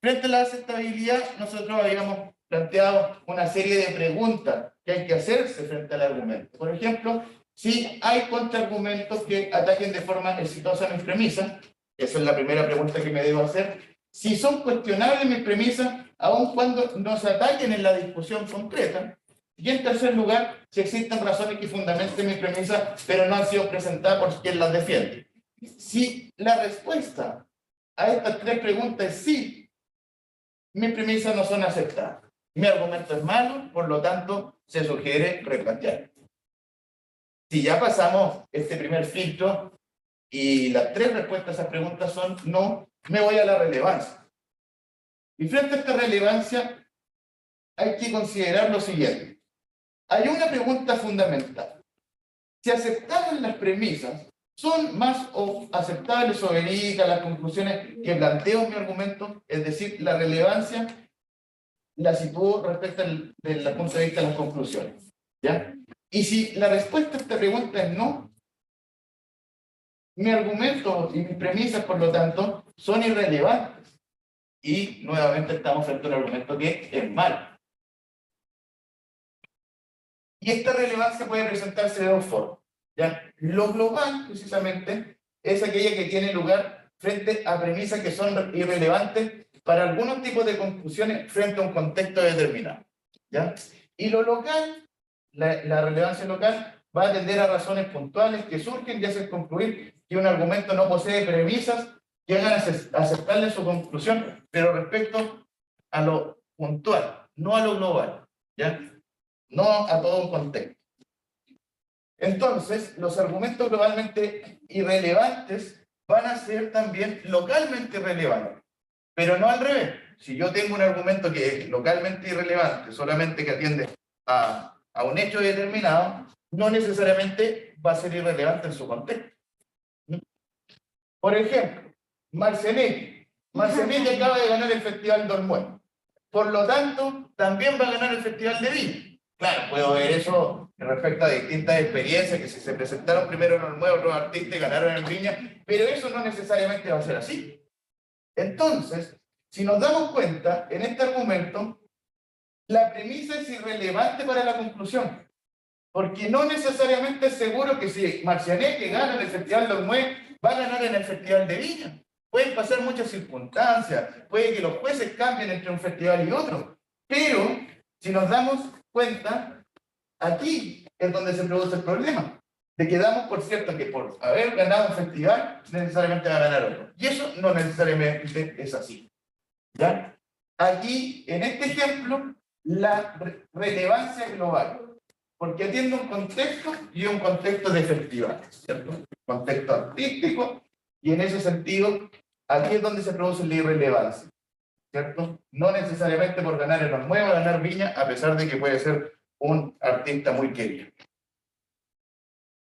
Frente a la aceptabilidad, nosotros habíamos planteado una serie de preguntas que hay que hacerse frente al argumento. Por ejemplo, si hay contraargumentos que ataquen de forma exitosa mis premisas, esa es la primera pregunta que me debo hacer. Si son cuestionables mis premisas, aun cuando no se ataquen en la discusión concreta. Y en tercer lugar, si existen razones que fundamenten mis premisas, pero no han sido presentadas por quien las defiende. Si la respuesta a estas tres preguntas es sí, mis premisas no son aceptadas. Mi argumento es malo, por lo tanto, se sugiere replantear. Si ya pasamos este primer filtro y las tres respuestas a esas preguntas son no, me voy a la relevancia. Y frente a esta relevancia, hay que considerar lo siguiente. Hay una pregunta fundamental. Si aceptamos las premisas, ¿son más o aceptables o verídicas las conclusiones que planteo en mi argumento? Es decir, la relevancia la sitúo respecto del punto de vista de las conclusiones. ¿Ya? Y si la respuesta a esta pregunta es no, mi argumento y mis premisas, por lo tanto, son irrelevantes. Y nuevamente estamos frente a un argumento que es malo. Y esta relevancia puede presentarse de dos formas. ¿Ya? Lo global, precisamente, es aquella que tiene lugar frente a premisas que son irrelevantes para algunos tipos de conclusiones frente a un contexto determinado. ¿Ya? Y lo local, la relevancia local, va a atender a razones puntuales que surgen y hacen concluir que un argumento no posee premisas que hagan aceptarle su conclusión, pero respecto a lo puntual, no a lo global. ¿Ya? No a todo un contexto. Entonces, los argumentos globalmente irrelevantes van a ser también localmente relevantes, pero no al revés. Si yo tengo un argumento que es localmente irrelevante, solamente que atiende a un hecho determinado, no necesariamente va a ser irrelevante en su contexto. Por ejemplo, Marcianetti. Marcianetti acaba de ganar el Festival de Olmué. Por lo tanto, también va a ganar el Festival de Viña. Claro, puedo ver eso respecto a distintas experiencias, que si se presentaron primero en Olmué, otros artistas ganaron en Viña, pero eso no necesariamente va a ser así. Entonces, si nos damos cuenta, en este argumento, la premisa es irrelevante para la conclusión, porque no necesariamente es seguro que si Marcianetti gana en el Festival de Olmué, va a ganar en el Festival de Viña. Pueden pasar muchas circunstancias, puede que los jueces cambien entre un festival y otro, pero si nos damos cuenta, aquí es donde se produce el problema, de que damos por cierto que por haber ganado un festival, necesariamente va a ganar otro. Y eso no necesariamente es así. ¿Ya? Aquí, en este ejemplo, la relevancia global, porque atiende un contexto y un contexto de festival, ¿cierto? Un contexto artístico, y en ese sentido, aquí es donde se produce la irrelevancia, ¿cierto? No necesariamente por ganar en Olmué va a ganar Viña, a pesar de que puede ser un artista muy querido.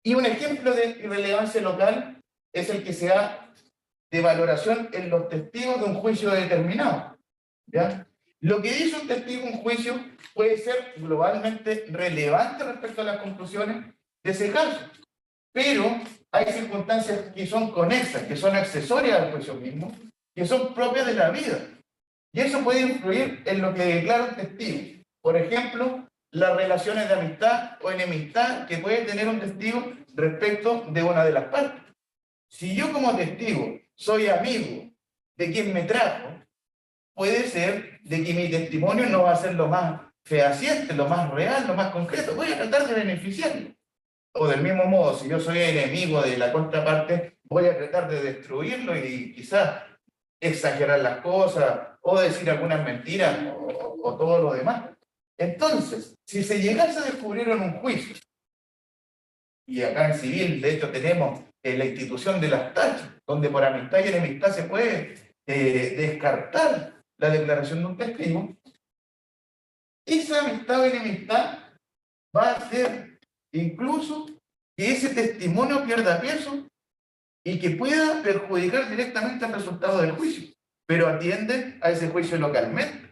Y un ejemplo de irrelevancia local es el que se da de valoración en los testigos de un juicio determinado. ¿Ya? Lo que dice un testigo en un juicio puede ser globalmente relevante respecto a las conclusiones de ese caso, pero hay circunstancias que son conexas, que son accesorias al juicio mismo, que son propias de la vida. Y eso puede influir en lo que declara un testigo. Por ejemplo, las relaciones de amistad o enemistad que puede tener un testigo respecto de una de las partes. Si yo como testigo soy amigo de quien me trajo, puede ser de que mi testimonio no va a ser lo más fehaciente, lo más real, lo más concreto. Voy a tratar de beneficiarlo. O del mismo modo, si yo soy enemigo de la contraparte, voy a tratar de destruirlo y quizás exagerar las cosas o decir algunas mentiras o todo lo demás. Entonces, si se llegase a descubrir en un juicio, y acá en civil, de hecho, tenemos la institución de las tachas, donde por amistad y enemistad se puede descartar la declaración de un testigo, esa amistad o enemistad va a hacer incluso que ese testimonio pierda peso y que pueda perjudicar directamente el resultado del juicio, pero atiende a ese juicio localmente.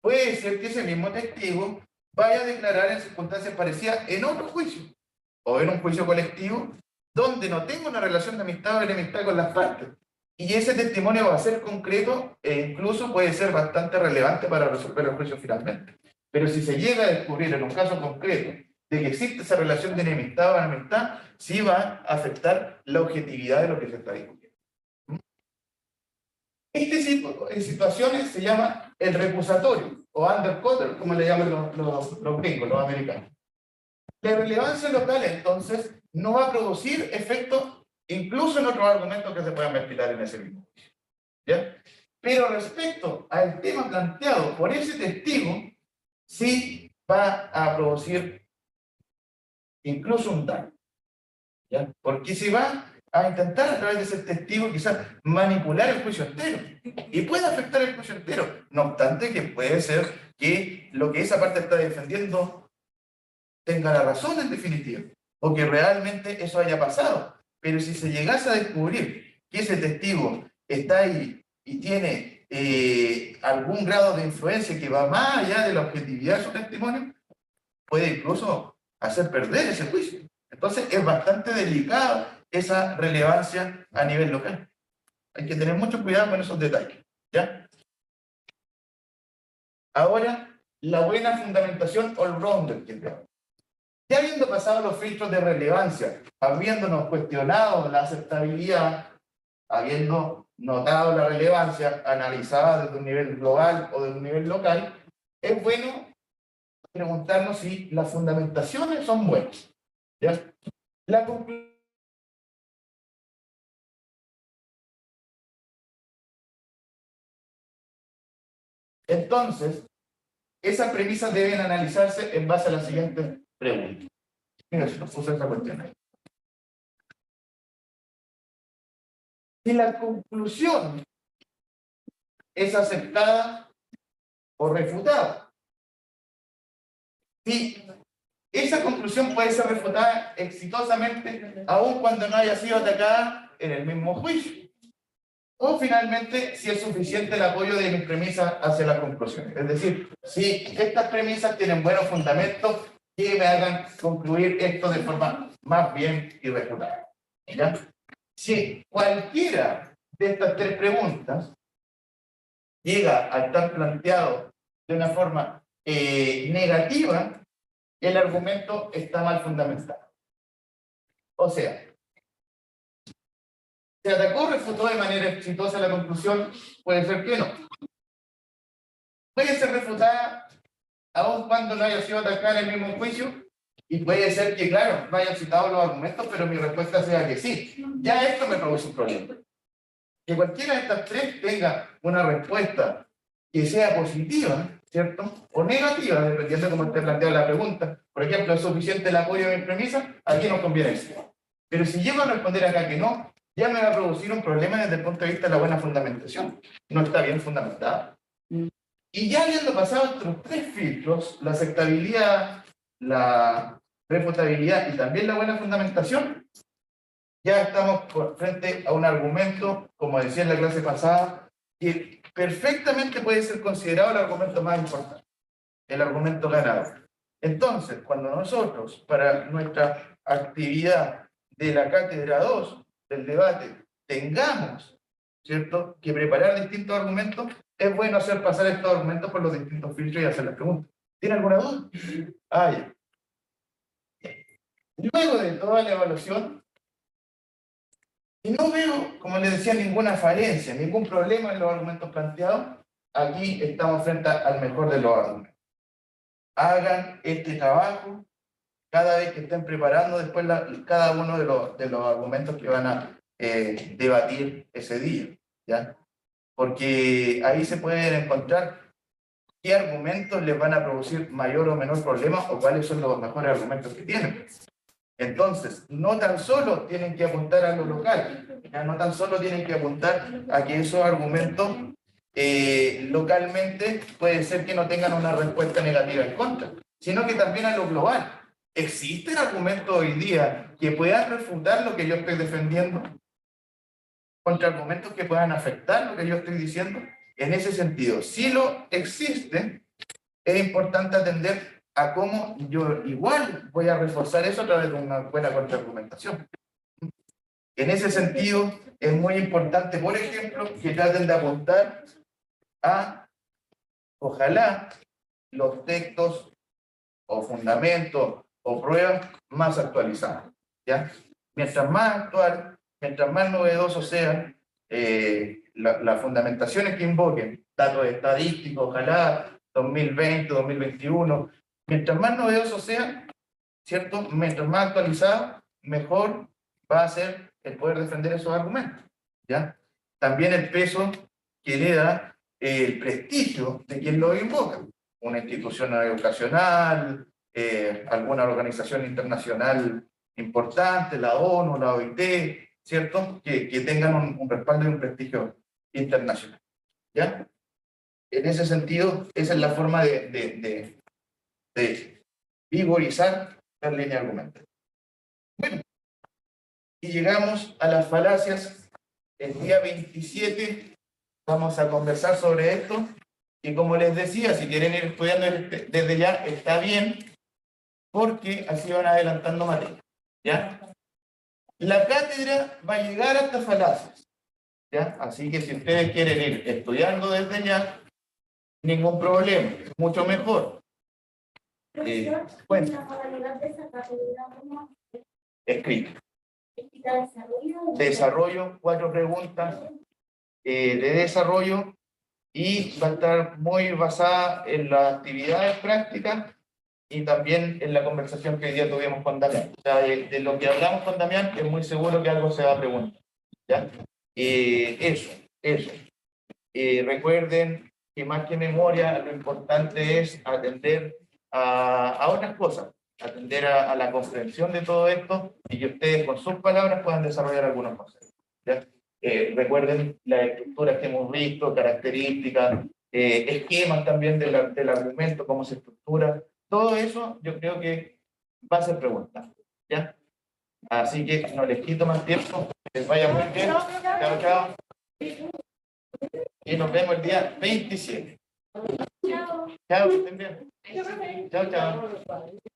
Puede ser que ese mismo testigo vaya a declarar en circunstancias parecidas en otro juicio, o en un juicio colectivo, donde no tenga una relación de amistad o enemistad con las partes, y ese testimonio va a ser concreto e incluso puede ser bastante relevante para resolver el juicio finalmente. Pero si se llega a descubrir en un caso concreto de que existe esa relación de enemistad o enemistad, sí va a afectar la objetividad de lo que se está discutiendo. Este tipo de situaciones se llama el recusatorio, o undercutter, como le llaman los gringos, los americanos. La relevancia local, entonces, no va a producir efecto incluso en otros argumentos que se puedan ventilar en ese mismo juicio. ¿Ya? Pero respecto al tema planteado por ese testigo, sí va a producir incluso un daño. ¿Ya? Porque se va a intentar a través de ese testigo quizás manipular el juicio entero y puede afectar el juicio entero, no obstante que puede ser que lo que esa parte está defendiendo tenga la razón en definitiva, o que realmente eso haya pasado. Pero si se llegase a descubrir que ese testigo está ahí y tiene algún grado de influencia que va más allá de la objetividad de su testimonio, puede incluso hacer perder ese juicio. Entonces es bastante delicada esa relevancia a nivel local. Hay que tener mucho cuidado con esos detalles, ¿ya? Ahora, la buena fundamentación all-rounder. Ya habiendo pasado los filtros de relevancia, habiéndonos cuestionado la aceptabilidad, habiendo notado la relevancia analizada desde un nivel global o desde un nivel local, es bueno preguntarnos si las fundamentaciones son buenas. ¿Ya? La conclusión. Entonces, esas premisas deben analizarse en base a la siguiente pregunta. Mira, si nos puse esa cuestión ahí. Si la conclusión es aceptada o refutada, si esa conclusión puede ser refutada exitosamente aun cuando no haya sido atacada en el mismo juicio, o finalmente si es suficiente el apoyo de mis premisas hacia las conclusiones. Es decir, si estas premisas tienen buenos fundamentos que me hagan concluir esto de forma más bien irrefutada. ¿Ya? Si cualquiera de estas tres preguntas llega a estar planteado de una forma negativa, el argumento está mal fundamentado. O sea, ¿se atacó o refutó de manera exitosa la conclusión? Puede ser que no. Puede ser refutada aun cuando no haya sido atacada en el mismo juicio, y puede ser que, claro, no hayan citado los argumentos, pero mi respuesta sea que sí. Ya esto me produce un problema. Que cualquiera de estas tres tenga una respuesta que sea positiva, ¿cierto? O negativa, dependiendo de cómo esté planteada la pregunta. Por ejemplo, ¿es suficiente el apoyo de mis premisas? Aquí nos conviene eso. Pero si llego a responder acá que no, ya me va a producir un problema desde el punto de vista de la buena fundamentación. No está bien fundamentada. Y ya habiendo pasado estos tres filtros, la aceptabilidad, la refutabilidad y también la buena fundamentación, ya estamos frente a un argumento, como decía en la clase pasada, que perfectamente puede ser considerado el argumento más importante, el argumento ganador. Entonces, cuando nosotros, para nuestra actividad de la cátedra 2, del debate, tengamos, ¿cierto?, que preparar distintos argumentos, es bueno hacer pasar estos argumentos por los distintos filtros y hacer las preguntas. ¿Tiene alguna duda? Ah, ya. Luego de toda la evaluación, y no veo, como les decía, ninguna falencia, ningún problema en los argumentos planteados, aquí estamos frente al mejor de los argumentos. Hagan este trabajo cada vez que estén preparando después cada uno de los argumentos que van a debatir ese día, ¿ya? Porque ahí se pueden encontrar qué argumentos les van a producir mayor o menor problema o cuáles son los mejores argumentos que tienen. Entonces, no tan solo tienen que apuntar a lo local, ¿ya? No tan solo tienen que apuntar a que esos argumentos localmente puede ser que no tengan una respuesta negativa en contra, sino que también a lo global. ¿Existen argumentos hoy día que puedan refutar lo que yo estoy defendiendo? Contraargumentos que puedan afectar lo que yo estoy diciendo. En ese sentido, si lo existe, es importante atender a cómo yo igual voy a reforzar eso a través de una buena contraargumentación. En ese sentido, es muy importante, por ejemplo, que traten de apuntar a, ojalá, los textos o fundamentos o pruebas más actualizados, ¿ya? Mientras más actual, mientras más novedosos sean las fundamentaciones que invoquen, datos estadísticos, ojalá 2020, 2021, mientras más novedosos sean, ¿cierto? Mientras más actualizados, mejor va a ser el poder defender esos argumentos, ¿ya? También el peso que le da el prestigio de quien lo invoca, una institución educacional, alguna organización internacional importante, la ONU, la OIT, ¿cierto? Que tengan un respaldo y un prestigio internacional, ¿ya? En ese sentido, esa es la forma de vigorizar la línea argumental. Bueno, y llegamos a las falacias. El día 27 vamos a conversar sobre esto. Y como les decía, si quieren ir estudiando desde ya, está bien, porque así van adelantando materia, ¿ya? La cátedra va a llegar a estas falacias, ¿ya? Así que si ustedes quieren ir estudiando desde ya, ningún problema, mucho mejor. Bueno, La modalidad de esa categoría, escrito. desarrollo. Desarrollo, 4 preguntas de desarrollo, y va a estar muy basada en las actividades prácticas y también en la conversación que hoy día tuvimos con Damián. O sea, de lo que hablamos con Damián, es muy seguro que algo se va a preguntar, ¿ya? Eso. Recuerden que más que memoria, lo importante es atender a otras cosas, atender a la comprensión de todo esto, y que ustedes con sus palabras puedan desarrollar algunos conceptos, ¿ya? Recuerden las estructuras que hemos visto, características, esquemas también del argumento, cómo se estructura. Todo eso yo creo que va a ser pregunta, ¿ya? Así que no les quito más tiempo, que les vaya muy bien. Chao, chao. Y nos vemos el día 27. Chao. Chao, que estén bien. Chao, chao.